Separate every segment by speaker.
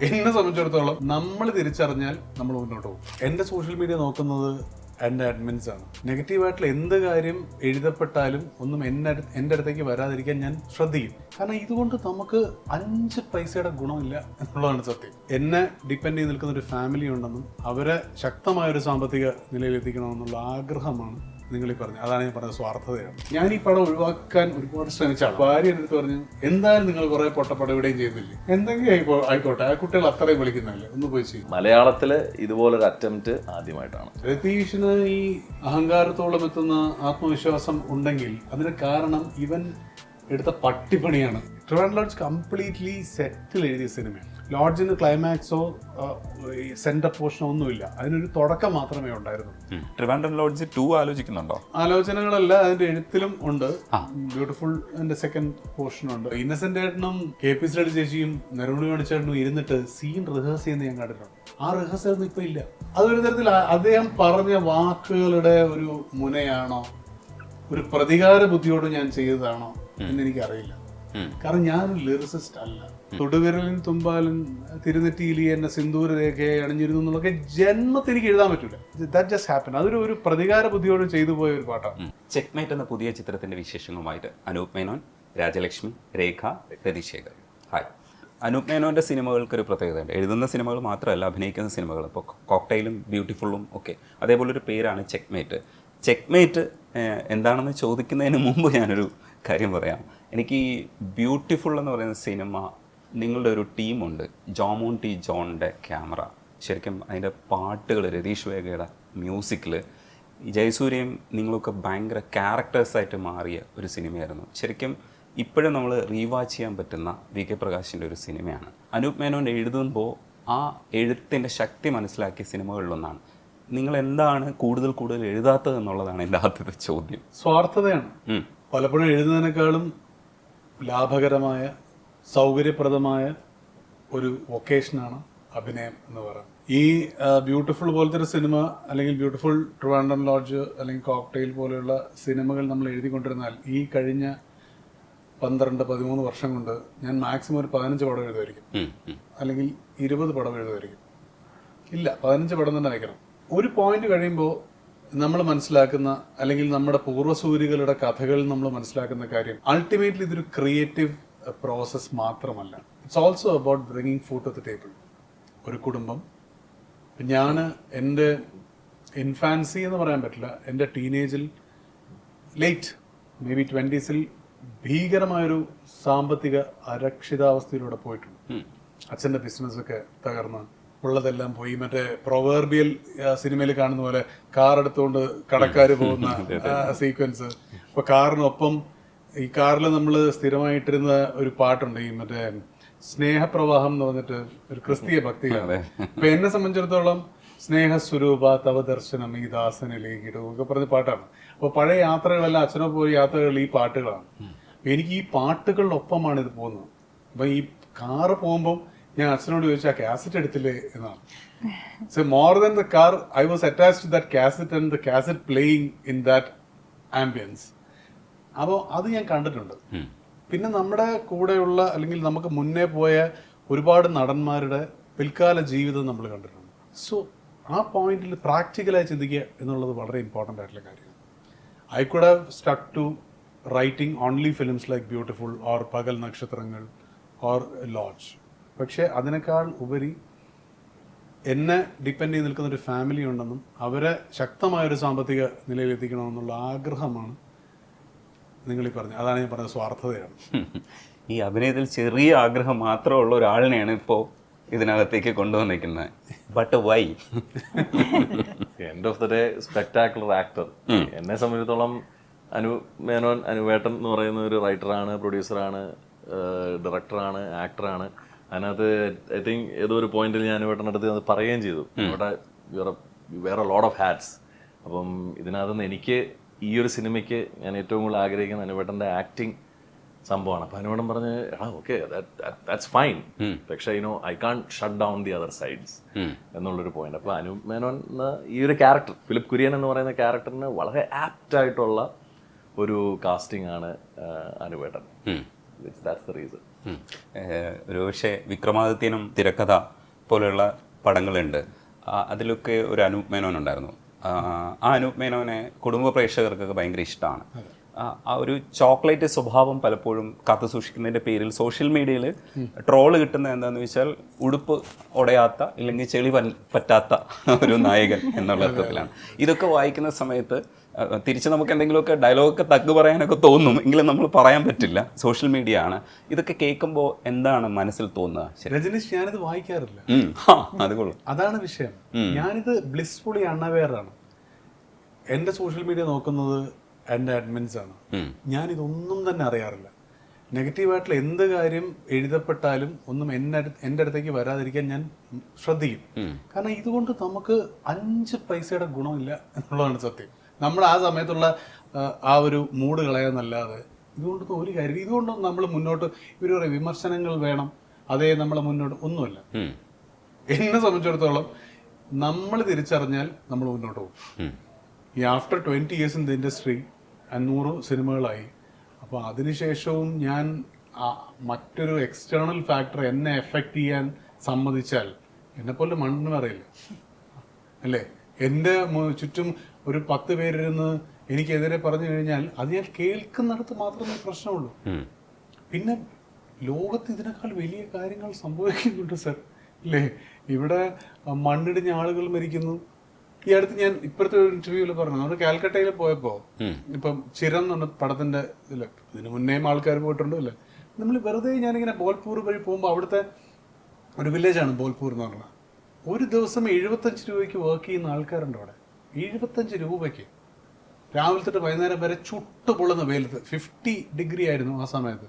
Speaker 1: എന്നെ സംബന്ധിച്ചിടത്തോളം നമ്മൾ തിരിച്ചറിഞ്ഞാൽ നമ്മൾ മുന്നോട്ട് പോകും. എൻ്റെ സോഷ്യൽ മീഡിയ നോക്കുന്നത് എൻ്റെ അഡ്മിൻസ് ആണ്. നെഗറ്റീവായിട്ടുള്ള എന്ത് കാര്യം എഴുതപ്പെട്ടാലും ഒന്നും എൻ്റെ അടുത്തേക്ക് വരാതിരിക്കാൻ ഞാൻ ശ്രദ്ധിക്കും. കാരണം ഇതുകൊണ്ട് നമുക്ക് 5 പൈസയുടെ ഗുണമില്ല എന്നുള്ളതാണ് സത്യം. എന്നെ ഡിപ്പെൻഡ് ചെയ്ത് നിൽക്കുന്ന ഒരു ഫാമിലി ഉണ്ടെന്നും അവരെ ശക്തമായൊരു സാമ്പത്തിക നിലയിലെത്തിക്കണമെന്നുള്ള ആഗ്രഹമാണ് നിങ്ങൾ ഈ പറഞ്ഞു. അതാണ് ഞാൻ പറഞ്ഞത്, സ്വാർത്ഥതയാണ്. ഞാൻ ഈ പടം ഒഴിവാക്കാൻ ഒരുപാട് ശ്രമിച്ചാണ്. ഭാര്യ എൻ്റെ അടുത്ത് പറഞ്ഞു, എന്തായാലും നിങ്ങൾ കുറെ പൊട്ടപ്പടം ഇവിടെയും ചെയ്യുന്നില്ലേ, എന്തെങ്കിലും ആയിക്കോട്ടെ, ആ കുട്ടികൾ അത്രയും വിളിക്കുന്നതല്ലേ, ഒന്ന് പോയി ചെയ്യും.
Speaker 2: മലയാളത്തില് ഇതുപോലൊരു അറ്റംപ്റ്റ് ആദ്യമായിട്ടാണ്.
Speaker 1: രതീഷിന് ഈ അഹങ്കാരത്തോളം എത്തുന്ന ആത്മവിശ്വാസം ഉണ്ടെങ്കിൽ അതിന് കാരണം ഇവൻ എടുത്ത പട്ടിപ്പണിയാണ്. ട്രിവാൻഡ്രം ലോഡ്ജ് കംപ്ലീറ്റ്ലി സെറ്റിൽ എഴുതിയ സിനിമയാണ്. ലോഡ്ജിന് ക്ലൈമാക്സോ സെന്റർ പോർഷനോ ഒന്നുമില്ല, അതിനൊരു തുടക്കം മാത്രമേ ഉണ്ടായിരുന്നു.
Speaker 3: ട്രിവാൻഡ്രം ലോഡ്ജ് 2 ആലോചിക്കുന്നുണ്ടോ?
Speaker 1: ആലോചനകളല്ല, അതിന്റെ എഴുത്തിലും ഉണ്ട്. ബ്യൂട്ടിഫുൾ എന്റെ സെക്കൻഡ് പോർഷൻ ഉണ്ട്. ഇന്നസെന്റ് ഏട്ടനും KP ശ്രീ ചേച്ചിയും നെടുമുടി മണിച്ചേട്ടനും ഇരുന്നിട്ട് സീൻ റിഹേഴ്സ് ചെയ്യുന്ന ഞാൻ കണ്ടിട്ടുണ്ട്. ആ റിഹേഴ്സൽ ഒന്നും ഇപ്പൊ ഇല്ല. അതൊരു തരത്തിൽ അദ്ദേഹം പറഞ്ഞ വാക്കുകളുടെ ഒരു മുനയാണോ, ഒരു പ്രതികാര ബുദ്ധിയോട് ഞാൻ ചെയ്തതാണോ എന്നെനിക്കറിയില്ല. കാരണം ഞാനൊരു ലിറിസിസ്റ്റ് അല്ല. തൊടുവിരലിൻ തുമ്പാലും തിരുനെറ്റിയിൽ എന്നെ സിന്ദൂര രേഖയെ അണിഞ്ഞിരുന്നു എന്നുള്ളതൊക്കെ ജന്മത്തിൽ എനിക്ക് എഴുതാൻ പറ്റൂല. That just happen. അതൊരു പ്രതികാര ബുദ്ധിയോട് ചെയ്തു പോയ ഒരു പാട്ടാണ്.
Speaker 4: ചെക്ക്മേറ്റ് എന്ന പുതിയ ചിത്രത്തിന്റെ വിശേഷങ്ങളുമായിട്ട് അനൂപ് മേനോൻ, രാജലക്ഷ്മി, രേഖ, രതിശേഖർ. ഹായ്. അനൂപ് മേനോന്റെ സിനിമകൾക്കൊരു പ്രത്യേകതയുണ്ട്. എഴുതുന്ന സിനിമകൾ മാത്രമല്ല, അഭിനയിക്കുന്ന സിനിമകൾ. ഇപ്പോൾ കോക്ടെയിലും ബ്യൂട്ടിഫുള്ളും ഒക്കെ അതേപോലൊരു പേരാണ് ചെക്ക്മേറ്റ്. ചെക്ക്മേറ്റ് എന്താണെന്ന് ചോദിക്കുന്നതിന് മുമ്പ് ഞാനൊരു കാര്യം പറയാം. എനിക്ക് ഈ ബ്യൂട്ടിഫുൾ എന്ന് പറയുന്ന സിനിമ, നിങ്ങളുടെ ഒരു ടീമുണ്ട്, ജോമോൻ ടി ജോണിൻ്റെ ക്യാമറ, ശരിക്കും അതിൻ്റെ പാട്ടുകൾ, രതീഷ് വേഗയുടെ മ്യൂസിക്കിൽ ജയസൂര്യയും നിങ്ങളൊക്കെ ഭയങ്കര ക്യാരക്ടേഴ്സായിട്ട് മാറിയ ഒരു സിനിമയായിരുന്നു. ശരിക്കും ഇപ്പോഴും നമ്മൾ റീവാച്ച് ചെയ്യാൻ പറ്റുന്ന VK പ്രകാശിൻ്റെ ഒരു സിനിമയാണ്. അനൂപ് മേനോൻ എഴുതുമ്പോൾ ആ എഴുത്തിൻ്റെ ശക്തി മനസ്സിലാക്കിയ സിനിമകളിലൊന്നാണ്. നിങ്ങൾ എന്താണ് കൂടുതൽ എഴുതാത്തത് എന്നുള്ളതാണ് എൻ്റെ ആദ്യത്തെ ചോദ്യം.
Speaker 1: സ്വാർത്ഥതയാണ്. പലപ്പോഴും എഴുതുന്നതിനേക്കാളും ലാഭകരമായ സൗകര്യപ്രദമായ ഒരു വൊക്കേഷനാണ് അഭിനയം എന്ന് പറയുന്നത്. ഈ ബ്യൂട്ടിഫുൾ പോലത്തെ ഒരു സിനിമ, അല്ലെങ്കിൽ ബ്യൂട്ടിഫുൾ ട്രിവാൻഡ്രം ലോഡ്ജ്, അല്ലെങ്കിൽ കോക്ടെയിൽ പോലെയുള്ള സിനിമകൾ നമ്മൾ എഴുതിക്കൊണ്ടിരുന്നാൽ ഈ കഴിഞ്ഞ 12-13 വർഷം കൊണ്ട് ഞാൻ മാക്സിമം ഒരു 15 പടം എഴുതുമായിരിക്കും, അല്ലെങ്കിൽ 20 പടം എഴുതുമായിരിക്കും. ഇല്ല, 15 പടം തന്നെ വയ്ക്കണം. ഒരു പോയിന്റ് കഴിയുമ്പോൾ നമ്മൾ മനസ്സിലാക്കുന്ന, അല്ലെങ്കിൽ നമ്മുടെ പൂർവ്വസൂരികളുടെ കഥകൾ നമ്മൾ മനസ്സിലാക്കുന്ന കാര്യം, അൾട്ടിമേറ്റ്ലി ഇതൊരു ക്രിയേറ്റീവ് പ്രോസസ് മാത്രമല്ല, it's also about bringing food to the table. ഒരു കുടുംബം, ഞാൻ എൻ്റെ ഇൻഫാൻസി എന്ന് പറയാൻ പറ്റില്ല, എൻ്റെ ടീനേജിൽ, ലേറ്റ് മേ ബി 20s ഭീകരമായൊരു സാമ്പത്തിക അരക്ഷിതാവസ്ഥയിലൂടെ പോയിട്ടുണ്ട്. അച്ഛൻ്റെ ബിസിനസ്സൊക്കെ തകർന്ന് ഉള്ളതെല്ലാം പോയി. മറ്റേ പ്രൊവേർബിയൽ സിനിമയിൽ കാണുന്ന പോലെ കാർ എടുത്തുകൊണ്ട് കടക്കാർ പോകുന്ന സീക്വൻസ്. ഇപ്പൊ കാറിനൊപ്പം ഈ കാറിൽ നമ്മൾ സ്ഥിരമായിട്ടിരുന്ന ഒരു പാട്ടുണ്ട്, ഈ മറ്റേ സ്നേഹപ്രവാഹം എന്ന് പറഞ്ഞിട്ട് ഒരു ക്രിസ്തീയ ഭക്തിയാണ്. ഇപ്പൊ എന്നെ സംബന്ധിച്ചിടത്തോളം സ്നേഹസ്വരൂപ തവ ദർശനം ഈ ദാസനിലേക്കിടും ഒക്കെ പറഞ്ഞ പാട്ടാണ്. അപ്പോൾ പഴയ യാത്രകളെല്ലാം അച്ഛനോ പോയ യാത്രകൾ ഈ പാട്ടുകളാണ്. എനിക്ക് ഈ പാട്ടുകളിലൊപ്പമാണ് ഇത് പോകുന്നത്. അപ്പൊ ഈ കാറ് പോകുമ്പോൾ ഞാൻ അച്ഛനോട് ചോദിച്ചു, ആ കാസറ്റ് എടുത്തില്ലേ എന്നാണ്. So more than the car, I was attached to that cassette and the cassette playing in that ambiance. അപ്പോൾ അത് ഞാൻ കണ്ടിട്ടുണ്ട്. പിന്നെ നമ്മുടെ കൂടെയുള്ള, അല്ലെങ്കിൽ നമുക്ക് മുന്നേ പോയ ഒരുപാട് നടന്മാരുടെ പിൽക്കാല ജീവിതം നമ്മൾ കണ്ടിട്ടുണ്ട്. സോ ആ പോയിന്റിൽ പ്രാക്ടിക്കലായി ചിന്തിക്കുക എന്നുള്ളത് വളരെ ഇമ്പോർട്ടൻ്റ് ആയിട്ടുള്ള കാര്യമാണ്. I could have stuck to writing only films like Beautiful or Pakal Nakshatrangal or lodge. പക്ഷേ അതിനേക്കാൾ ഉപരി എന്നെ ഡിപ്പെൻഡ് ചെയ്ത് നിൽക്കുന്ന ഒരു ഫാമിലി ഉണ്ടെന്നും അവരെ ശക്തമായൊരു സാമ്പത്തിക നിലയിലെത്തിക്കണമെന്നുള്ള ആഗ്രഹമാണ് നിങ്ങളീ പറഞ്ഞത്. അതാണ് ഞാൻ പറഞ്ഞത്, സ്വാർത്ഥതയാണ്.
Speaker 4: ഈ അഭിനയത്തിൽ ചെറിയ ആഗ്രഹം മാത്രമുള്ള ഒരാളിനെയാണ് ഇപ്പോൾ ഇതിനകത്തേക്ക് കൊണ്ടുവന്നിരിക്കുന്നത്. But why?
Speaker 2: End of the day spectacular actor. എന്നെ സംബന്ധിച്ചിടത്തോളം മേനോൻ, അനുവേട്ടൻ എന്ന് പറയുന്ന ഒരു റൈറ്ററാണ്, പ്രൊഡ്യൂസറാണ്, ഡയറക്ടറാണ്, ആക്ടറാണ്. അതിനകത്ത് ഐ തിങ്ക് ഏതോ ഒരു പോയിന്റിൽ ഞാൻ അനുവേട്ടൻ്റെ അടുത്ത് അത് പറയുകയും ചെയ്തു, ഇവിടെ വേറെ ലോട്ട് ഓഫ് ഹാറ്റ്സ്. അപ്പം ഇതിനകത്ത് നിന്ന് എനിക്ക് ഈ ഒരു സിനിമയ്ക്ക് ഞാൻ ഏറ്റവും കൂടുതൽ ആഗ്രഹിക്കുന്ന അനുവേട്ടൻ്റെ ആക്ടിങ് സംഭവമാണ്. അപ്പം അനുവേട്ടൻ പറഞ്ഞ്, ഓക്കെ ദാറ്റ്സ് ഫൈൻ, പക്ഷേ I can shut down the other sides എന്നുള്ളൊരു പോയിന്റ്. അപ്പോൾ അനൂപ് മേനോൻ ഈ ഒരു ക്യാരക്ടർ, ഫിലിപ്പ് കുര്യൻ എന്ന് പറയുന്ന ക്യാരക്ടറിന് വളരെ ആപ്റ്റ് ആയിട്ടുള്ള ഒരു കാസ്റ്റിംഗ് ആണ് അനുവേട്ടൻ. That's the reason.
Speaker 4: ഒരു പക്ഷേ വിക്രമാദിത്യനും തിരക്കഥ പോലെയുള്ള പടങ്ങളുണ്ട്. അതിലൊക്കെ ഒരു അനൂപ് മേനോൻ ഉണ്ടായിരുന്നു. ആ അനൂപ് മേനോനെ കുടുംബ പ്രേക്ഷകർക്കൊക്കെ ഭയങ്കര ഇഷ്ടമാണ്. ആ ഒരു ചോക്ലേറ്റ് സ്വഭാവം പലപ്പോഴും കാത്തു സൂക്ഷിക്കുന്നതിൻ്റെ പേരിൽ സോഷ്യൽ മീഡിയയിൽ ട്രോള് കിട്ടുന്നത് എന്താണെന്ന് വെച്ചാൽ ഉടുപ്പ് ഉടയാത്ത ഇല്ലെങ്കിൽ ചെളി പറ്റാത്ത ഒരു നായകൻ എന്നുള്ള അർത്ഥത്തിലാണ്. ഇതൊക്കെ വായിക്കുന്ന സമയത്ത് തിരിച്ച് നമുക്ക് എന്തെങ്കിലുമൊക്കെ ഡയലോഗൊക്കെ തഗ് പറയാനൊക്കെ തോന്നും, എങ്കിലും നമ്മൾ പറയാൻ പറ്റില്ല, സോഷ്യൽ മീഡിയ ആണ്. ഇതൊക്കെ കേൾക്കുമ്പോൾ എന്താണ് മനസ്സിൽ തോന്നുക?
Speaker 1: രജനീഷ്, ഞാനിത് വായിക്കാറില്ല.
Speaker 4: അത് കൊള്ളാം.
Speaker 1: അതാണ് വിഷയം. ഞാനിത് ബ്ലിസ്ഫുള്ളി അൺഅവെയർ ആണ്. എൻ്റെ സോഷ്യൽ മീഡിയ നോക്കുന്നത് എൻ്റെ അഡ്മിൻസ് ആണ്. ഞാനിതൊന്നും തന്നെ അറിയാറില്ല. നെഗറ്റീവായിട്ടുള്ള എന്ത് കാര്യം എഴുതപ്പെട്ടാലും ഒന്നും എൻ്റെ അടുത്തേക്ക് വരാതിരിക്കാൻ ഞാൻ ശ്രദ്ധിക്കും. കാരണം ഇതുകൊണ്ട് നമുക്ക് 5 പൈസയുടെ ഗുണമില്ല എന്നുള്ളതാണ് സത്യം. നമ്മൾ ആ സമയത്തുള്ള ആ ഒരു മൂഡ് കളയാന്നല്ലാതെ ഇതുകൊണ്ടൊന്നും ഒരു കാര്യം, ഇതുകൊണ്ടൊന്നും നമ്മൾ മുന്നോട്ട് ഇവർ പറയും വിമർശനങ്ങൾ വേണം, അതേ നമ്മളെ മുന്നോട്ട് ഒന്നുമല്ല. എന്നെ സംബന്ധിച്ചിടത്തോളം നമ്മൾ തിരിച്ചറിഞ്ഞാൽ നമ്മൾ മുന്നോട്ട് പോകും. ഈ after 20 years in the industry 100 സിനിമകളായി. അപ്പോൾ അതിനുശേഷവും ഞാൻ മറ്റൊരു എക്സ്റ്റേണൽ ഫാക്ടർ എന്നെ എഫക്റ്റ് ചെയ്യാൻ സമ്മതിച്ചാൽ എന്നെപ്പോലെ മണ്ണിനും അറിയില്ല അല്ലേ. എൻ്റെ ചുറ്റും ഒരു 10 പേരിരുന്ന് എനിക്കെതിരെ പറഞ്ഞു കഴിഞ്ഞാൽ അത് ഞാൻ കേൾക്കുന്നിടത്ത് മാത്രമേ പ്രശ്നമുള്ളൂ. പിന്നെ ലോകത്ത് ഇതിനേക്കാൾ വലിയ കാര്യങ്ങൾ സംഭവിക്കുന്നുണ്ട് സർ, അല്ലേ? ഇവിടെ മണ്ണിടിഞ്ഞ ആളുകൾ മരിക്കുന്നു. ഈ അടുത്ത് ഞാൻ ഇപ്പോഴത്തെ ഒരു ഇന്റർവ്യൂവിൽ പറഞ്ഞു, നമ്മൾ കാൽക്കട്ടയിൽ പോയപ്പോൾ ഇപ്പം ചിരം എന്ന് പറഞ്ഞ പടത്തിന്റെ ഇതില് ഇതിന് മുന്നേയും ആൾക്കാർ പോയിട്ടുണ്ട് അല്ലേ. നമ്മൾ വെറുതെ ഞാനിങ്ങനെ ബോൽപൂർ വഴി പോകുമ്പോൾ അവിടുത്തെ ഒരു വില്ലേജാണ് ബോൽപൂർ എന്ന് പറഞ്ഞാൽ. ഒരു ദിവസം 75 രൂപയ്ക്ക് വർക്ക് ചെയ്യുന്ന ആൾക്കാരുണ്ട് അവിടെ. 75 രൂപയ്ക്ക് രാവിലെ തൊട്ട് വൈകുന്നേരം വരെ ചുട്ടുപൊള്ളുന്ന വെയിലത്ത്. 50 ഡിഗ്രി ആയിരുന്നു ആ സമയത്ത്.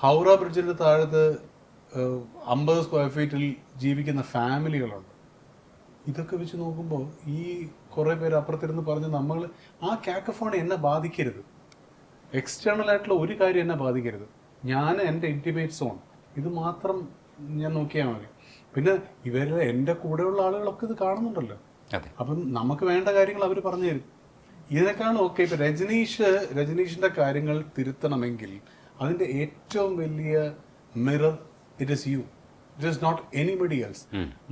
Speaker 1: ഹൗറ ബ്രിഡ്ജിന്റെ താഴത്ത് 50 സ്ക്വയർ ഫീറ്റിൽ ജീവിക്കുന്ന ഫാമിലികളുണ്ട്. ഇതൊക്കെ വെച്ച് നോക്കുമ്പോൾ ഈ കുറേ പേര് അപ്പുറത്തിരുന്ന് പറഞ്ഞ് നമ്മൾ ആ കാക്കഫോൺ എന്നെ ബാധിക്കരുത്, എക്സ്റ്റേണൽ ആയിട്ടുള്ള ഒരു കാര്യം എന്നെ ബാധിക്കരുത്. ഞാൻ എൻ്റെ ഇൻറ്റിമേറ്റ് സോൺ ഇത് മാത്രം ഞാൻ നോക്കിയാൽ മതി. പിന്നെ ഇവരെ എൻ്റെ കൂടെയുള്ള ആളുകളൊക്കെ ഇത് കാണുന്നുണ്ടല്ലോ. അപ്പം നമുക്ക് വേണ്ട കാര്യങ്ങൾ അവർ പറഞ്ഞു തരും. ഇതിനേക്കാളും ഒക്കെ ഇപ്പം രജനീഷിൻ്റെ കാര്യങ്ങൾ തിരുത്തണമെങ്കിൽ അതിൻ്റെ ഏറ്റവും വലിയ mirror it is you, it is not anybody else.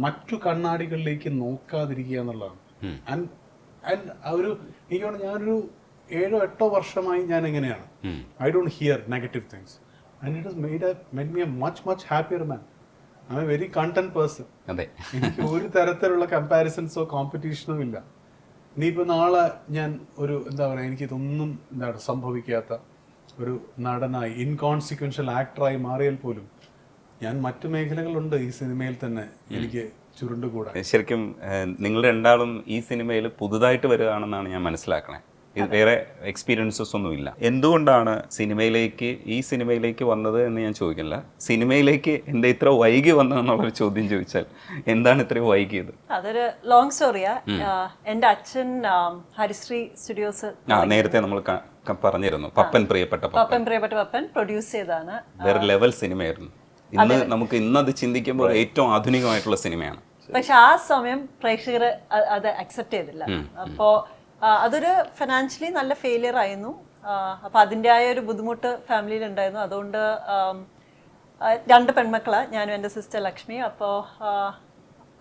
Speaker 1: മറ്റു കണ്ണാടികളിലേക്ക് നോക്കാതിരിക്കുക എന്നുള്ളതാണ്. ആൻഡ് ഒരു എനിക്കോണ്ട് ഞാനൊരു 7-8 വർഷമായി ഞാൻ എങ്ങനെയാണ്, I don't hear negative things and it has made me a much happier man. I'm a very content person. എനിക്ക് ഒരു തരത്തിലുള്ള കമ്പാരിസൺസോ കോമ്പറ്റീഷനോ ഇല്ല. ഇനിയിപ്പോൾ നാളെ ഞാൻ ഒരു എന്താ പറയുക, എനിക്കിതൊന്നും എന്താണ് സംഭവിക്കാത്ത ഒരു നടനായി ഇൻകോൺസിക്വൻഷ്യൽ ആക്ടറായി മാറിയാൽ പോലും ഞാൻ മറ്റു മേഖലകളുണ്ട് ഈ സിനിമയിൽ തന്നെ എനിക്ക് ചുരുണ്ടുകൂടാ.
Speaker 4: ശരിക്കും നിങ്ങൾ രണ്ടാളും ഈ സിനിമയിൽ പുതുതായിട്ട് വരികയാണെന്നാണ് ഞാൻ മനസ്സിലാക്കണേ. ഇത് വേറെ എക്സ്പീരിയൻസസ് ഒന്നുമില്ല. എന്തുകൊണ്ടാണ് ഈ സിനിമയിലേക്ക് വന്നത് എന്ന് ഞാൻ ചോദിക്കില്ല. സിനിമയിലേക്ക് എന്താ ഇത്ര വൈകി വന്നതെന്നുള്ളൊരു ചോദ്യം ചോദിച്ചാൽ എന്താണ് ഇത്രയും വൈകിയത്?
Speaker 5: അതൊരു ലോങ് സ്റ്റോറിയാ. എൻ്റെ അച്ഛൻ ഹരിശ്രീ സ്റ്റുഡിയോസ്
Speaker 4: നേരത്തെ നമ്മൾ പറഞ്ഞിരുന്നു. പ്രിയപ്പെട്ട
Speaker 5: പപ്പൻ പ്രൊഡ്യൂസ് ചെയ്താണ്.
Speaker 4: വേറെ ലെവൽ സിനിമയായിരുന്നു. ഇന്നത് ചിന്തിക്കുമ്പോൾ ഏറ്റവും ആധുനികമായിട്ടുള്ള സിനിമയാണ്.
Speaker 5: പക്ഷെ ആ സമയം പ്രേക്ഷകർ അത് അക്സെപ്റ്റ് ചെയ്തില്ല. അപ്പോൾ അതൊരു ഫിനാൻഷ്യലി നല്ല ഫെയിലിയർ ആയിരുന്നു. അപ്പം അതിൻ്റെതായ ഒരു ബുദ്ധിമുട്ട് ഫാമിലിയിൽ ഉണ്ടായിരുന്നു. അതുകൊണ്ട് 2 പെൺമക്കളാണ്, ഞാനും എൻ്റെ സിസ്റ്റർ ലക്ഷ്മി. അപ്പോൾ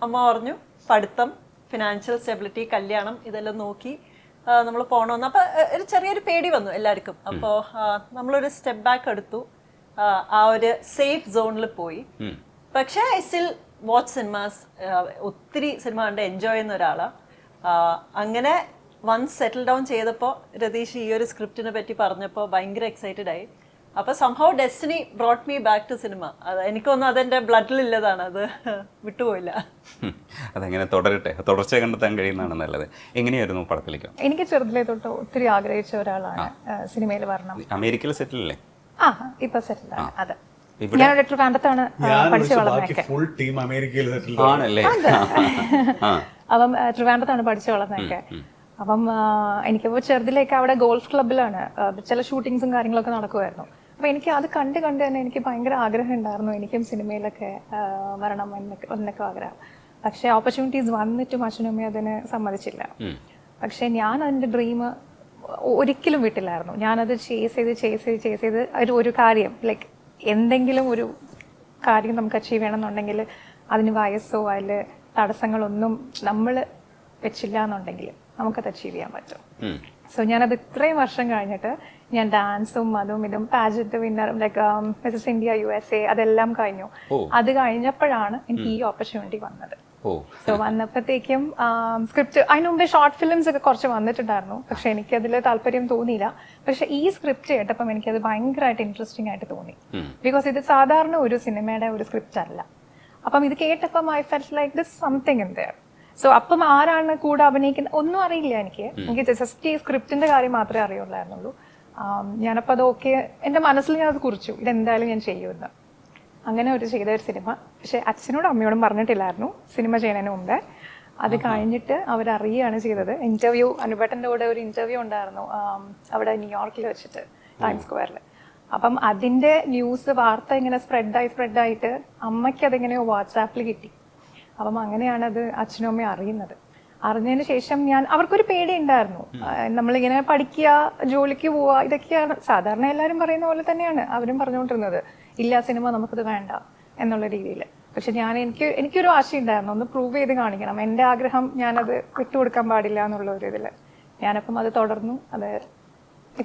Speaker 5: അമ്മ പറഞ്ഞു പഠിത്തം, ഫിനാൻഷ്യൽ സ്റ്റെബിലിറ്റി, കല്യാണം ഇതെല്ലാം നോക്കി നമ്മൾ പോകണമെന്ന്. അപ്പോൾ ഒരു ചെറിയൊരു പേടി വന്നു എല്ലാവർക്കും. അപ്പോൾ നമ്മളൊരു സ്റ്റെപ്പ് ബാക്ക് എടുത്തു, ആ ഒരു സേഫ് സോണിൽ പോയി. പക്ഷേ ഐ സ്റ്റിൽ വാച്ച് സിനിമാസ്. ഒത്തിരി സിനിമ കണ്ട് എൻജോയ് ചെയ്യുന്ന ഒരാളാണ്. അങ്ങനെ വൺസ് സെറ്റിൽ ഡൗൺ ചെയ്തപ്പോൾ രതീഷ് ഈ ഒരു സ്ക്രിപ്റ്റിനെ പറ്റി പറഞ്ഞപ്പോൾ ഭയങ്കര എക്സൈറ്റഡ് ആയി. അപ്പോൾ somehow destiny brought me back to cinema. അത് എനിക്കൊന്നും അതെൻ്റെ ബ്ലഡിലുള്ളതാണ്, അത് വിട്ടുപോയില്ല.
Speaker 4: അതെങ്ങനെ തുടരട്ടെ, തുടർച്ച കണ്ടെത്താൻ കഴിയുന്നതാണ് നല്ലത്. എങ്ങനെയായിരുന്നു പടത്തിലേക്ക്?
Speaker 6: എനിക്ക് ചെറുതിലേ തൊട്ട് ഒത്തിരി ആഗ്രഹിച്ച ഒരാളാണ് സിനിമയിൽ വരണം.
Speaker 4: അമേരിക്കയിൽ സെറ്റിൽ അല്ലേ?
Speaker 6: ഇപ്പൊ സെറ്റിൽ ആണ്. അതെ, ഞാനൊരു ട്രിവാൻഡ്രത്താണ് പഠിച്ചു വളർന്നതൊക്കെ. അപ്പം ട്രിവാൻഡ്രത്താണ് പഠിച്ചു വളർന്നതൊക്കെ. അപ്പം എനിക്കിപ്പോൾ ചെറുതിലേക്ക് അവിടെ ഗോൾഫ് ക്ലബിലാണ് ചില ഷൂട്ടിങ്സും കാര്യങ്ങളൊക്കെ നടക്കുമായിരുന്നു. അപ്പം എനിക്ക് അത് കണ്ട് തന്നെ എനിക്ക് ഭയങ്കര ആഗ്രഹം ഉണ്ടായിരുന്നു, എനിക്കും സിനിമയിലൊക്കെ വരണം എന്നൊക്കെ ആഗ്രഹം. പക്ഷേ ഓപ്പർച്യൂണിറ്റീസ് വന്നിട്ടും അച്ഛനും അതിന് സമ്മതിച്ചില്ല. പക്ഷേ ഞാൻ അതിൻ്റെ ഡ്രീം ഒരിക്കലും വിട്ടില്ലായിരുന്നു. ഞാനത് ചേസ് ചെയ്ത് ഒരു കാര്യം ലൈക്ക് എന്തെങ്കിലും ഒരു കാര്യം നമുക്ക് അച്ചീവ് ചെയ്യണമെന്നുണ്ടെങ്കിൽ അതിന് വയസ്സോ അതിൽ തടസ്സങ്ങളൊന്നും നമ്മൾ വെച്ചില്ല എന്നുണ്ടെങ്കിൽ നമുക്കത് അച്ചീവ് ചെയ്യാൻ പറ്റും. സോ ഞാനത് ഇത്രയും വർഷം കഴിഞ്ഞിട്ട് ഞാൻ ഡാൻസും അതും ഇതും പാജന്റ് വിന്നറും ലൈക്ക് മിസസ് ഇന്ത്യ USA അതെല്ലാം കഴിഞ്ഞു. അത് കഴിഞ്ഞപ്പോഴാണ് എനിക്ക് ഈ ഓപ്പർച്യൂണിറ്റി വന്നത്. സോ വന്നപ്പോഴത്തേക്കും സ്ക്രിപ്റ്റ് അതിന് മുമ്പേ ഷോർട്ട് ഫിലിംസ് ഒക്കെ കുറച്ച് വന്നിട്ടുണ്ടായിരുന്നു, പക്ഷെ എനിക്കതിൽ താല്പര്യം തോന്നിയില്ല. പക്ഷെ ഈ സ്ക്രിപ്റ്റ് കേട്ടപ്പം എനിക്കത് ഭയങ്കരമായിട്ട് ഇൻട്രസ്റ്റിംഗ് ആയിട്ട് തോന്നി. ബിക്കോസ് ഇത് സാധാരണ ഒരു സിനിമയുടെ ഒരു സ്ക്രിപ്റ്റ് അല്ല. അപ്പം ഇത് കേട്ടപ്പം I felt like this something in there. So അപ്പം ആരാണ് കൂടെ അഭിനയിക്കുന്നത് ഒന്നും അറിയില്ല എനിക്ക് ജസ്റ്റ് ഈ സ്ക്രിപ്റ്റിന്റെ കാര്യം മാത്രമേ അറിയുള്ളായിരുന്നുള്ളൂ. ഞാനപ്പോൾ അത് ഓക്കെ എൻ്റെ മനസ്സിൽ ഞാൻ അത് കുറിച്ചു, ഇതെന്തായാലും ഞാൻ ചെയ്യുമെന്ന്. അങ്ങനെ ചെയ്ത ഒരു സിനിമ. പക്ഷെ അച്ഛനോടും അമ്മയോടും പറഞ്ഞിട്ടില്ലായിരുന്നു സിനിമ ചെയ്യുന്നതിന് മുമ്പേ. അത് കഴിഞ്ഞിട്ട് അവരറിയുകയാണ് ചെയ്തത്. ഇന്റർവ്യൂ, അനുപേട്ടൻ്റെ കൂടെ ഒരു ഇന്റർവ്യൂ ഉണ്ടായിരുന്നു അവിടെ ന്യൂയോർക്കിൽ വെച്ചിട്ട്, ടൈം സ്ക്വയറിൽ. അപ്പം അതിൻ്റെ ന്യൂസ് വാർത്ത ഇങ്ങനെ സ്പ്രെഡായിട്ട് അമ്മയ്ക്ക് അതെങ്ങനെയോ വാട്സാപ്പിൽ കിട്ടി. അപ്പം അങ്ങനെയാണ് അത് അച്ഛനും അമ്മയും അറിയുന്നത്. അറിഞ്ഞതിന് ശേഷം അവർക്കൊരു പേടി ഉണ്ടായിരുന്നു. നമ്മളിങ്ങനെ പഠിക്കുക, ജോലിക്ക് പോവുക, ഇതൊക്കെയാണ് സാധാരണ എല്ലാവരും പറയുന്ന പോലെ തന്നെയാണ് അവരും പറഞ്ഞുകൊണ്ടിരുന്നത്. ഇല്ല, സിനിമ നമുക്കത് വേണ്ട എന്നുള്ള രീതിയിൽ. പക്ഷെ എനിക്കൊരു ആശയുണ്ടായിരുന്നു, ഒന്ന് പ്രൂവ് ചെയ്ത് കാണിക്കണം. എൻ്റെ ആഗ്രഹം ഞാനത് വിട്ടുകൊടുക്കാൻ പാടില്ല എന്നുള്ള ഒരു ഇതിൽ ഞാനപ്പം അത് തുടർന്നു. അത്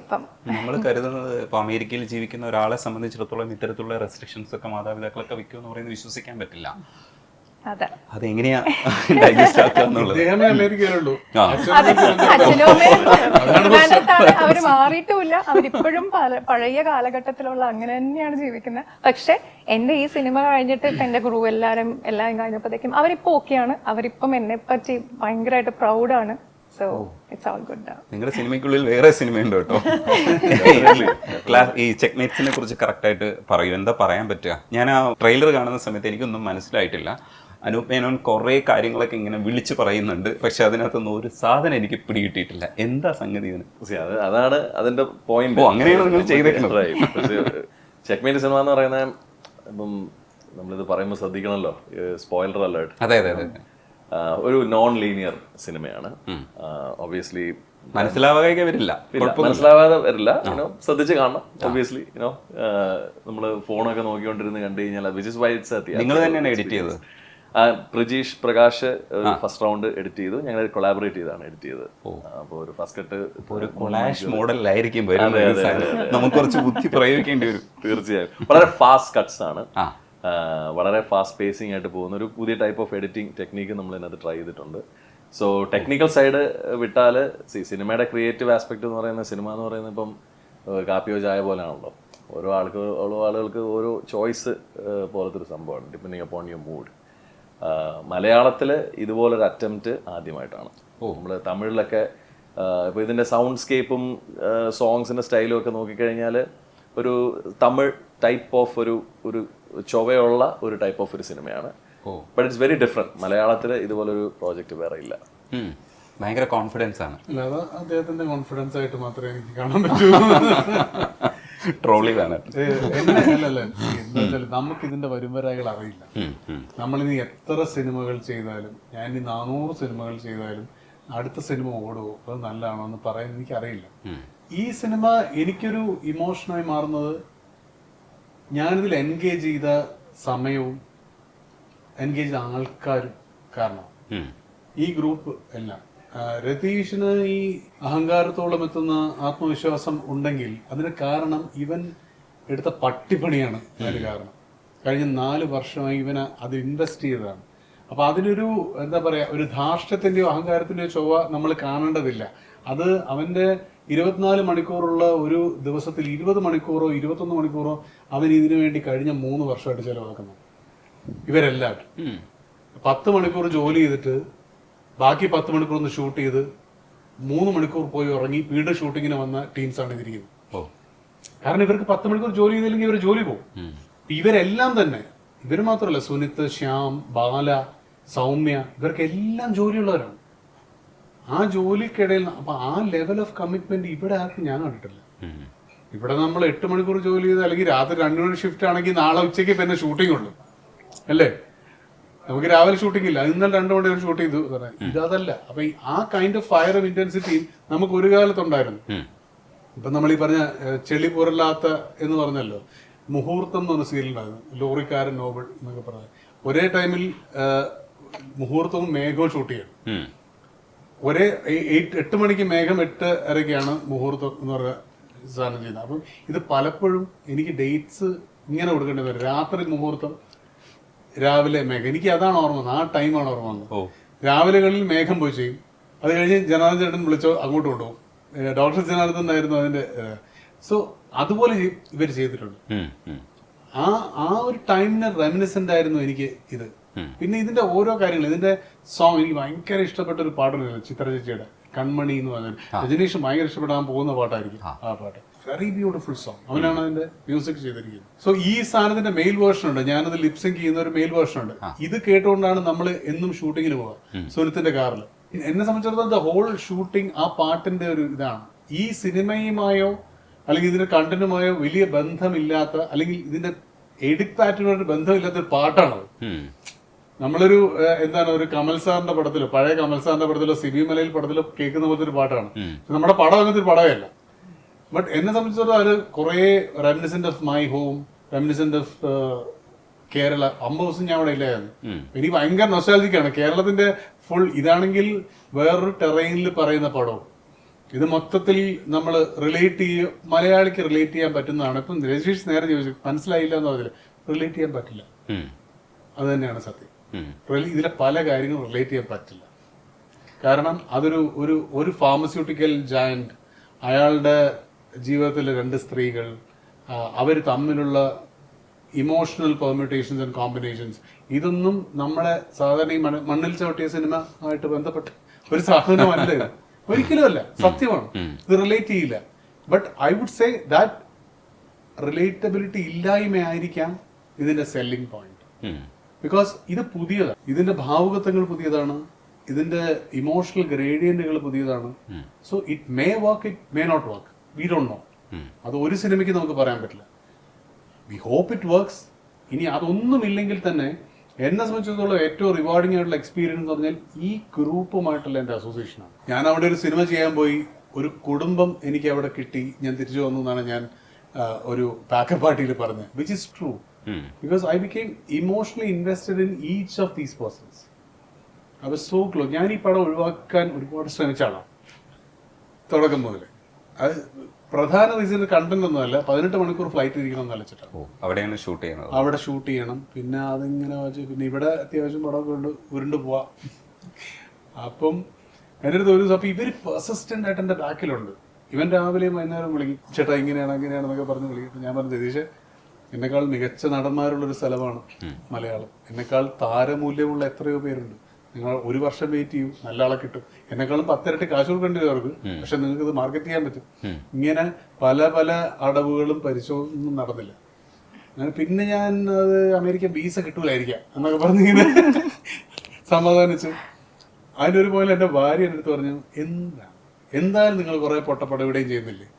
Speaker 6: ഇപ്പം
Speaker 4: നമ്മൾ കരുതുന്നത് ഇപ്പോൾ അമേരിക്കയിൽ ജീവിക്കുന്ന ഒരാളെ സംബന്ധിച്ചിടത്തോളം ഇത്തരത്തിലുള്ള റെസ്ട്രിക്ഷൻസ് ഒക്കെ മാതാപിതാക്കളൊക്കെ വെക്കുമെന്ന് പറയുന്നത് വിശ്വസിക്കാൻ പറ്റില്ല. അതെങ്ങനെയാ ഡൈജസ്റ്റ് ആക്കുക എന്നുള്ളത്.
Speaker 6: അവര് മാറിയിട്ടുമില്ല, അവരിപ്പോഴും പഴയ കാലഘട്ടത്തിലുള്ള അങ്ങനെ തന്നെയാണ് ജീവിക്കുന്നത്. പക്ഷെ എന്റെ ഈ സിനിമ കഴിഞ്ഞിട്ട് ഇപ്പൊ എന്റെ ഗ്രൂ എല്ലാം കഴിഞ്ഞപ്പോഴത്തേക്കും അവരിപ്പോ ഓക്കെയാണ്. അവരിപ്പം എന്നെ പറ്റി ഭയങ്കരമായിട്ട് പ്രൗഡാണ്. So it's all good.
Speaker 4: നിങ്ങളുടെ സിനിമയ്ക്കുള്ളിൽ വേറെ സിനിമയുണ്ട് കേട്ടോ. ഈ ചെക്ക്മേറ്റ്സിനെ കുറിച്ച് കറക്റ്റായിട്ട് പറയൂ, എന്താ പറയാൻ പറ്റുക? ഞാൻ ആ ട്രെയിലർ കാണുന്ന സമയത്ത് എനിക്കൊന്നും മനസ്സിലായിട്ടില്ല. അനൂപ് മേനോൻ കുറേ കാര്യങ്ങളൊക്കെ ഇങ്ങനെ വിളിച്ചു പറയുന്നുണ്ട്, പക്ഷെ അതിനകത്തൊന്നും ഒരു സാധനം എനിക്ക് പിടികിട്ടിയിട്ടില്ല. എന്താ സംഗതി ഇതിന്?
Speaker 2: അതാണ് അതിന്റെ പോയിന്റ്.
Speaker 4: അങ്ങനെയാണ് നിങ്ങൾ ചെയ്തേക്കുന്നത്.
Speaker 2: ചെക്ക്മേറ്റ് സിനിമ എന്ന് പറയുന്നത് ഇപ്പം നമ്മളിത് പറയുമ്പോൾ ശ്രദ്ധിക്കണമല്ലോ, സ്പോയിലർ അലേർട്ട്.
Speaker 4: അതെ അതെ അതെ.
Speaker 2: ഒരു നോൺ ലീനിയർ സിനിമയാണ്. ഒബ്വിയസ്ലി
Speaker 4: മനസ്സിലാവാതെ വരില്ല,
Speaker 2: മനസ്സിലാവാതെ വരില്ല. ശ്രദ്ധിച്ച് കാണണം. ഒബ്വിയസ്ലി നമ്മള് ഫോണൊക്കെ നോക്കിക്കൊണ്ടിരുന്ന് കണ്ടു കഴിഞ്ഞാൽ വിച്ച് ഇസ് വൈ ഇറ്റ്സ്
Speaker 4: നിങ്ങൾ തന്നെയാണ് എഡിറ്റ് ചെയ്തത്.
Speaker 2: Prajeesh Prakash first round edit ചെയ്തു, ഞങ്ങൾ കൊളാബറേറ്റ് ചെയ്താണ് എഡിറ്റ് ചെയ്തത്. അപ്പോൾ ഒരു ഫസ്റ്റ് കട്ട്
Speaker 4: ഒരു കൊളാഷ് മോഡലിലായിരിക്കും നമുക്ക് കുറച്ച് ബുദ്ധി പ്രയോഗിക്കേണ്ടി വരും.
Speaker 2: തീർച്ചയായും വളരെ ഫാസ്റ്റ് കട്ട്സ് ആണ്, വളരെ ഫാസ്റ്റ് പേസിംഗ് ആയിട്ട് പോകുന്ന ഒരു പുതിയ ടൈപ്പ് ഓഫ് എഡിറ്റിംഗ് ടെക്നീക്ക് നമ്മൾ ഇതിനകത്ത് ട്രൈ ചെയ്തിട്ടുണ്ട്. സോ ടെക്നിക്കൽ സൈഡ് വിട്ടാൽ സിനിമയുടെ ക്രിയേറ്റീവ് ആസ്പെക്ട് എന്ന് പറയുന്ന സിനിമ എന്ന് പറയുന്നത് ഇപ്പം കാപ്പിയോ ചായ പോലെയാണല്ലോ. ഓരോ ആളുകൾക്ക് ഓരോ ചോയ്സ് പോലത്തെ ഒരു സംഭവമാണ്, ഡിപ്പെൻഡിങ് അപ്പോൺ യുവർ മൂഡ്. മലയാളത്തിൽ ഇതുപോലൊരു അറ്റംപ്റ്റ് ആദ്യമായിട്ടാണ്. നമ്മൾ തമിഴിലൊക്കെ ഇപ്പോൾ ഇതിൻ്റെ സൗണ്ട് സ്കേപ്പും സോങ്സിൻ്റെ സ്റ്റൈലും ഒക്കെ നോക്കിക്കഴിഞ്ഞാൽ ഒരു തമിഴ് ടൈപ്പ് ഓഫ് ഒരു ചൊവ്വയുള്ള ഒരു ടൈപ്പ് ഓഫ് ഒരു സിനിമയാണ്. But it's very different. മലയാളത്തിൽ ഇതുപോലൊരു പ്രോജക്റ്റ് വേറെ ഇല്ല.
Speaker 4: ഭയങ്കര കോൺഫിഡൻസ് ആണ്.
Speaker 1: അദ്ദേഹത്തിന്റെ കോൺഫിഡൻസ് ആയിട്ട് മാത്രമേ എനിക്ക് കാണാൻ പറ്റൂ.
Speaker 4: ട്രോളി വേണം.
Speaker 1: നമുക്ക് ഇതിന്റെ വരുംവരാകൾ അറിയില്ല. നമ്മളിനി എത്ര സിനിമകൾ ചെയ്താലും, ഞാൻ ഇനി 400 സിനിമകൾ ചെയ്താലും അടുത്ത സിനിമ ഓടുമോ അത് നല്ലതാണോ എന്ന് പറയാൻ എനിക്കറിയില്ല. ഈ സിനിമ എനിക്കൊരു ഇമോഷനായി മാറുന്നത് ഞാനിതിൽ എൻഗേജ് ചെയ്ത സമയവും എൻഗേജ് ചെയ്ത ആൾക്കാരും കാരണം. ഈ ഗ്രൂപ്പ് എല്ലാം രതീഷിന് ഈ അഹങ്കാരത്തോളം എത്തുന്ന ആത്മവിശ്വാസം ഉണ്ടെങ്കിൽ അതിന് കാരണം ഇവൻ എടുത്ത പട്ടിപ്പണിയാണ് അതിന് കാരണം. കഴിഞ്ഞ 4 വർഷമായി ഇവന് അത് ഇൻവെസ്റ്റ് ചെയ്തതാണ്. അപ്പൊ അതിനൊരു എന്താ പറയാ, ഒരു ധാർഷ്ട്യത്തിന്റെയോ അഹങ്കാരത്തിന്റെയോ ചൊവ്വ നമ്മൾ കാണേണ്ടതില്ല. അത് അവന്റെ 24 മണിക്കൂറുള്ള ഒരു ദിവസത്തിൽ 20 മണിക്കൂറോ 21 മണിക്കൂറോ അവൻ ഇതിനു വേണ്ടി കഴിഞ്ഞ 3 വർഷമായിട്ട് ചെലവാക്കുന്നു. ഇവരെല്ലാവരും 10 മണിക്കൂർ ജോലി ചെയ്തിട്ട് ബാക്കി 10 മണിക്കൂർ ഒന്ന് ഷൂട്ട് ചെയ്ത് 3 മണിക്കൂർ പോയി ഉറങ്ങി വീണ്ടും ഷൂട്ടിങ്ങിന് വന്ന ടീംസാണ് ഇതിരിക്കുന്നത്. കാരണം ഇവർക്ക് 10 മണിക്കൂർ ജോലി ചെയ്തില്ലെങ്കിൽ ഇവർ ജോലി പോകും. ഇവരെല്ലാം തന്നെ, ഇവർ മാത്രമല്ല, സുനിത്ത്, ശ്യാം, ബാല, സൗമ്യ, ഇവർക്കെല്ലാം ജോലിയുള്ളവരാണ്. ആ ജോലിക്കിടയിൽ അപ്പൊ ആ ലെവൽ ഓഫ് കമ്മിറ്റ്മെന്റ് ഇവിടെ ആർക്കും ഞാൻ കണ്ടിട്ടില്ല. ഇവിടെ നമ്മൾ 8 മണിക്കൂർ ജോലി ചെയ്ത് അല്ലെങ്കിൽ രാത്രി 2 മണി ഷിഫ്റ്റ് ആണെങ്കിൽ നാളെ ഉച്ചയ്ക്ക് പിന്നെ ഷൂട്ടിംഗ് ഉള്ളു അല്ലേ? നമുക്ക് രാവിലെ ഷൂട്ടിംഗ് ഇല്ല, ഇന്നലെ 2 മണി ഷൂട്ട് ചെയ്തു. ഇതല്ല. അപ്പൊ ആ kind of fire of intensity നമുക്ക് ഒരു കാലത്തുണ്ടായിരുന്നു. ഇപ്പൊ നമ്മൾ ഈ പറഞ്ഞ ചെളി പുരല്ലാത്ത എന്ന് പറഞ്ഞല്ലോ, മുഹൂർത്തം എന്ന് പറഞ്ഞ സീരിയലുണ്ടായിരുന്നു, ലോറിക്കാരൻ നോബിൾ എന്നൊക്കെ പറഞ്ഞത്. ഒരേ ടൈമിൽ മുഹൂർത്തവും മേഘവും ഷൂട്ട് ചെയ്യണം. ഒരേ 8 മണിക്ക് മേഘം 8:30-ക്കാണ് മുഹൂർത്തം എന്ന് പറയുക സാധനം ചെയ്യുന്നത്. അപ്പം ഇത് പലപ്പോഴും എനിക്ക് ഡേറ്റ്സ് ഇങ്ങനെ കൊടുക്കേണ്ടി വരും. രാത്രി മുഹൂർത്തം, രാവിലെ മേഘം. എനിക്ക് അതാണ് ഓർമ്മ വന്നത്, ആ ടൈമാണ് ഓർമ്മ വന്നത്. രാവിലെകളിൽ മേഘം പോയി ചെയ്യും, അത് കഴിഞ്ഞ് ജനാർദ്ദൻ ചേട്ടൻ വിളിച്ചോ അങ്ങോട്ട് കൊണ്ടുപോകും. ഡോക്ടർ ജനാർദ്ദൻ ആയിരുന്നു അതിന്റെ. സോ അതുപോലെ ഇവർ ചെയ്തിട്ടുണ്ട്. ആ ഒരു ടൈമിന് റെമിനിസെന്റ് ആയിരുന്നു എനിക്ക് ഇത്. പിന്നെ ഇതിന്റെ ഓരോ കാര്യങ്ങളും, ഇതിന്റെ സോങ് എനിക്ക് ഭയങ്കര ഇഷ്ടപ്പെട്ട ഒരു പാട്ടുണ്ട്, ചിത്ര ചേച്ചിയുടെ കൺമണി എന്ന് പറഞ്ഞാൽ. രജനീഷ് ഭയങ്കര ഇഷ്ടപ്പെടാൻ പോകുന്ന പാട്ടായിരിക്കും ആ പാട്ട്. Very beautiful song. അവനാണ് അതിന്റെ മ്യൂസിക് ചെയ്തിരിക്കുന്നത്. സോ ഈ സാധനത്തിന്റെ മെയിൽ വേർഷൻ ഉണ്ട്, ഞാനത് ലിപ്സിങ് ചെയ്യുന്ന ഒരു മെയിൽ വേർഷൻ ഉണ്ട്. ഇത് കേട്ടുകൊണ്ടാണ് നമ്മൾ എന്നും ഷൂട്ടിങ്ങിന് പോവുക സുനിത്തിന്റെ കാറിൽ. എന്നെ സംബന്ധിച്ചിടത്തോളം ദ ഹോൾ ഷൂട്ടിംഗ് ആ പാട്ടിന്റെ ഒരു ഇതാണ്. ഈ സിനിമയുമായോ അല്ലെങ്കിൽ ഇതിന്റെ കണ്ടന്റുമായോ വലിയ ബന്ധമില്ലാത്ത, അല്ലെങ്കിൽ ഇതിന്റെ എഡിറ്റ് പാറ്റേണുമായിട്ട് ബന്ധമില്ലാത്ത ഒരു പാട്ടാണത്. നമ്മളൊരു എന്താണ്, ഒരു കമൽ സാറിന്റെ പടത്തിലോ, പഴയ കമൽ സാറിന്റെ പടത്തിലോ, സിബി മലയിൽ പടത്തിലോ കേൾക്കുന്ന പോലത്തെ ഒരു പാട്ടാണ്. നമ്മുടെ പടം അങ്ങനത്തെ ഒരു പടമല്ല. ബട്ട് എന്നെ സംബന്ധിച്ചിടത്തോളം അത് കുറെ reminiscent of my home, reminiscent of Kerala. 50 ദിവസം ഞാൻ അവിടെ ഇല്ലായിരുന്നു. എനിക്ക് ഭയങ്കര നൊസ്റ്റാൾജിക്കാണ് കേരളത്തിന്റെ ഫുൾ. ഇതാണെങ്കിൽ വേറൊരു ടെറൈനിൽ പറയുന്ന പടവും. ഇത് മൊത്തത്തിൽ നമ്മൾ റിലേറ്റ് ചെയ്യും, മലയാളിക്ക് റിലേറ്റ് ചെയ്യാൻ പറ്റുന്നതാണ്. ഇപ്പം രജീഷ് നേരെ ചോദിച്ചു മനസ്സിലായില്ല എന്ന് പറഞ്ഞില്ല, റിലേറ്റ് ചെയ്യാൻ പറ്റില്ല. അത് തന്നെയാണ് സത്യം. ഇതിലെ പല കാര്യങ്ങളും റിലേറ്റ് ചെയ്യാൻ പറ്റില്ല. കാരണം അതൊരു ഒരു ഫാർമസ്യൂട്ടിക്കൽ ജയന്റ്, അയാളുടെ ജീവിതത്തിലെ 2 സ്ത്രീകൾ, അവർ തമ്മിലുള്ള ഇമോഷണൽ പെർമ്യൂട്ടേഷൻസ് ആൻഡ് കോമ്പിനേഷൻസ്, ഇതൊന്നും നമ്മളെ സാധാരണ ഈ മണ്ണിൽ ചവിട്ടിയ സിനിമ ആയിട്ട് ബന്ധപ്പെട്ട ഒരു സാധനമല്ല ഇത്. ഒരിക്കലും അല്ല, സത്യമാണ്. ഇത് റിലേറ്റ് ചെയ്യില്ല. But I would say that relatability ഇല്ലായ്മയായിരിക്കാം ഇതിന്റെ സെല്ലിംഗ് പോയിന്റ്. ബിക്കോസ് ഇത് പുതിയതാണ്, ഇതിന്റെ ഭാവുകത്വങ്ങൾ പുതിയതാണ്, ഇതിന്റെ ഇമോഷണൽ ഗ്രേഡിയന്റുകൾ പുതിയതാണ്. So it may work, it may not work, we don't know. അത് ഒരു സിനിമയ്ക്ക് നമുക്ക് പറയാൻ പറ്റില്ല. We hope it works. ഇനി അതൊന്നുമില്ലെങ്കിൽ തന്നെ എന്നെ സംബന്ധിച്ചിടത്തോളം ഏറ്റവും റിവാർഡിംഗ് ആയിട്ടുള്ള എക്സ്പീരിയൻസ് എന്ന് പറഞ്ഞാൽ ഈ ഗ്രൂപ്പുമായിട്ടുള്ള എൻ്റെ അസോസിയേഷനാണ്. ഞാൻ അവിടെ ഒരു സിനിമ ചെയ്യാൻ പോയി, ഒരു കുടുംബം എനിക്ക് അവിടെ കിട്ടി, ഞാൻ തിരിച്ചു വന്നു എന്നാണ് ഞാൻ ഒരു പാക്കപ്പ് പാർട്ടിയിൽ പറഞ്ഞത്, which is true. Because I became emotionally invested in each of these persons. I was so close. ഞാൻ ഈ പടം ഒഴിവാക്കാൻ ഒരുപാട് ശ്രമിച്ചാണ് തുടക്കം മുതൽ. അത് പ്രധാന റീസൺ കണ്ടന്റ് ഒന്നുമല്ല, 18 മണിക്കൂർ ഫ്ലൈറ്റ് ഇരിക്കണം എന്ന് വെച്ചിട്ടാണ്.
Speaker 4: അവിടെയാണ് ഷൂട്ട് ചെയ്യുന്നത്.
Speaker 1: അവിടെ ഷൂട്ട് ചെയ്യണം. പിന്നെ അതിങ്ങനെ വെച്ച് പിന്നെ ഇവിടെ അത്യാവശ്യം പടമൊക്കെ കൊണ്ട് ഉരുണ്ട് പോവാം. അപ്പം എൻ്റെ അടുത്ത് ഒരു അപ്പം ഇവർ പെർസിസ്റ്റന്റ് ആയിട്ട് എൻ്റെ ബാക്കിലുണ്ട്. ഇവൻ രാവിലെയും വൈകുന്നേരം വിളിക്കും, ചേട്ടാ ഇങ്ങനെയാണ് അങ്ങനെയാണെന്നൊക്കെ പറഞ്ഞ് വിളിക്കും. ഞാൻ പറഞ്ഞു രതീഷ്, എന്നെക്കാൾ മികച്ച നടന്മാരുള്ളൊരു സ്ഥലമാണ് മലയാളം. എന്നെക്കാൾ താരമൂല്യമുള്ള എത്രയോ പേരുണ്ട്. നിങ്ങൾ 1 വർഷം വെയിറ്റ് ചെയ്യൂ, നല്ല ആളെ കിട്ടും. എന്നെക്കാളും 10 ഇരട്ടി കാശ് കൊടുക്കേണ്ടി വരും അവർക്ക്, പക്ഷെ നിങ്ങൾക്ക് ഇത് മാർക്കറ്റ് ചെയ്യാൻ പറ്റും. ഇങ്ങനെ പല പല അടവുകളും പരിശോധനയും നടന്നില്ല. അങ്ങനെ പിന്നെ ഞാൻ അത് അമേരിക്ക വീസ കിട്ടൂലായിരിക്കാം എന്നൊക്കെ പറഞ്ഞിങ്ങനെ സമാധാനിച്ചു. അതിൻ്റെ ഒരു പോലെ എൻ്റെ ഭാര്യ എൻ്റെ അടുത്ത് പറഞ്ഞു, എന്തായാലും നിങ്ങൾ കുറെ പൊട്ടപ്പടം ഇവിടെയും ചെയ്യുന്നില്ലേ,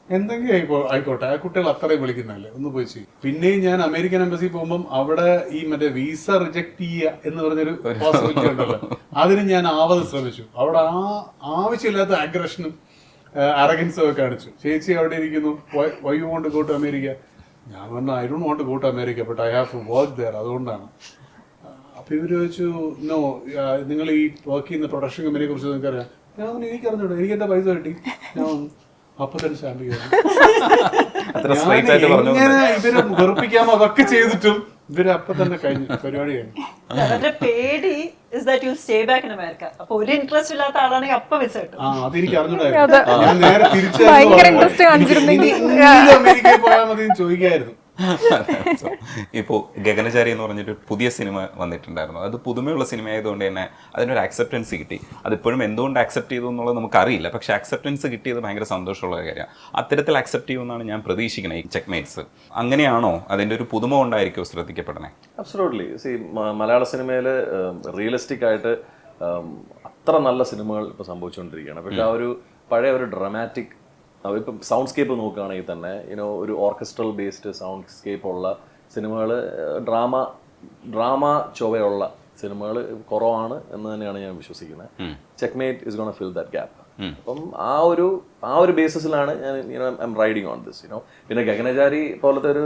Speaker 1: എന്തെങ്കിലും ആയിക്കോട്ടെ, ആ കുട്ടികൾ അത്രയും വിളിക്കുന്നതല്ലേ, ഒന്ന് പോയി ചെയ്യും. പിന്നെയും ഞാൻ അമേരിക്കൻ എംബസി പോകുമ്പം അവിടെ ഈ മറ്റേ വീസ റിജക്ട് ചെയ്യുക എന്ന് പറഞ്ഞൊരു പോസിബിലിറ്റി ഉണ്ടല്ലോ, അതിന് ഞാൻ ശ്രമിച്ചു. അവിടെ ആവശ്യമില്ലാത്ത അഗ്രഷനും അറഗൻസും ഒക്കെ കാണിച്ചു. ചേച്ചി അവിടെ ഇരിക്കുന്നു, why you want to go to America. ഞാൻ പറഞ്ഞു I don't want to go to America, but I have to work there, അതുകൊണ്ടാണ്. അപ്പൊ ഇവര് ചോദിച്ചു, നോ നിങ്ങൾ ഈ വർക്ക് ചെയ്യുന്ന പ്രൊഡക്ഷൻ കമ്പനിയെ കുറിച്ച് നിങ്ങൾക്ക് അറിയാം. ഞാൻ പറഞ്ഞു എനിക്കറിഞ്ഞൂടെ, എനിക്ക് എന്റെ പൈസ കിട്ടി. ഞാൻ അപ്പൊ തന്നെ സ്റ്റാമ്പ് ഇങ്ങനെ ഇവരെ വെറുപ്പിക്കാമോ അതൊക്കെ ചെയ്തിട്ടും ഇവര് അപ്പൊ തന്നെ കഴിഞ്ഞു, പരിപാടി കഴിഞ്ഞു.
Speaker 5: അവരുടെ പേടി is that you'll stay back in America. അപ്പൊ ഒരു ഇൻട്രസ്റ്റ് ഇല്ലാത്ത ആളാണെങ്കിൽ അപ്പൊ വിസ കിട്ടും.
Speaker 1: അതെനിക്ക് അറിഞ്ഞൂടായിരുന്നു. ഞാൻ നേരെ തിരിച്ചു അമേരിക്കയിൽ പോയാൽ മതി ചോദിക്കായിരുന്നു.
Speaker 4: ഇപ്പോൾ ഗഗനചാരി എന്ന് പറഞ്ഞിട്ട് പുതിയ സിനിമ വന്നിട്ടുണ്ടായിരുന്നു. അത് പുതുമയുള്ള സിനിമ ആയതുകൊണ്ട് തന്നെ അതിനൊരു ആക്സെപ്റ്റൻസ് കിട്ടി. അതിപ്പോഴും എന്തുകൊണ്ട് ആക്സെപ്റ്റ് ചെയ്തു എന്നുള്ളത് നമുക്കറിയില്ല, പക്ഷെ ആക്സെപ്റ്റൻസ് കിട്ടിയത് ഭയങ്കര സന്തോഷമുള്ള കാര്യമാണ്. അത്തരത്തിൽ ആക്സെപ്റ്റ് ചെയ്യുമെന്നാണ് ഞാൻ പ്രതീക്ഷിക്കുന്നത് ഈ ചെക്ക്മേറ്റ്സ്. അങ്ങനെയാണോ അതിൻ്റെ ഒരു പുതുമ കൊണ്ടായിരിക്കും ശ്രദ്ധിക്കപ്പെടണേ?
Speaker 2: അബ്സല്യൂട്ട്ലി. മലയാള സിനിമയിൽ റിയലിസ്റ്റിക് ആയിട്ട് അത്ര നല്ല സിനിമകൾ ഇപ്പോൾ സംഭവിച്ചുകൊണ്ടിരിക്കുകയാണ്. പക്ഷെ ആ ഒരു പഴയ ഒരു ഡ്രമാറ്റിക്, ഇപ്പം സൗണ്ട് സ്കേപ്പ് നോക്കുകയാണെങ്കിൽ തന്നെ ഒരു ഓർക്കസ്ട്രൽ ബേസ്ഡ് സൗണ്ട് സ്കേപ്പ് ഉള്ള സിനിമകൾ, ഡ്രാമ ചൊവ്വയുള്ള സിനിമകൾ കുറവാണ് എന്ന് തന്നെയാണ് ഞാൻ വിശ്വസിക്കുന്നത്. Checkmate is gonna fill that gap. അപ്പം ആ ഒരു ബേസിസിലാണ് ഞാൻ റൈഡിങ് ഓൺ ദിസ് യുനോ. പിന്നെ ഗഗനചാരി പോലത്തെ ഒരു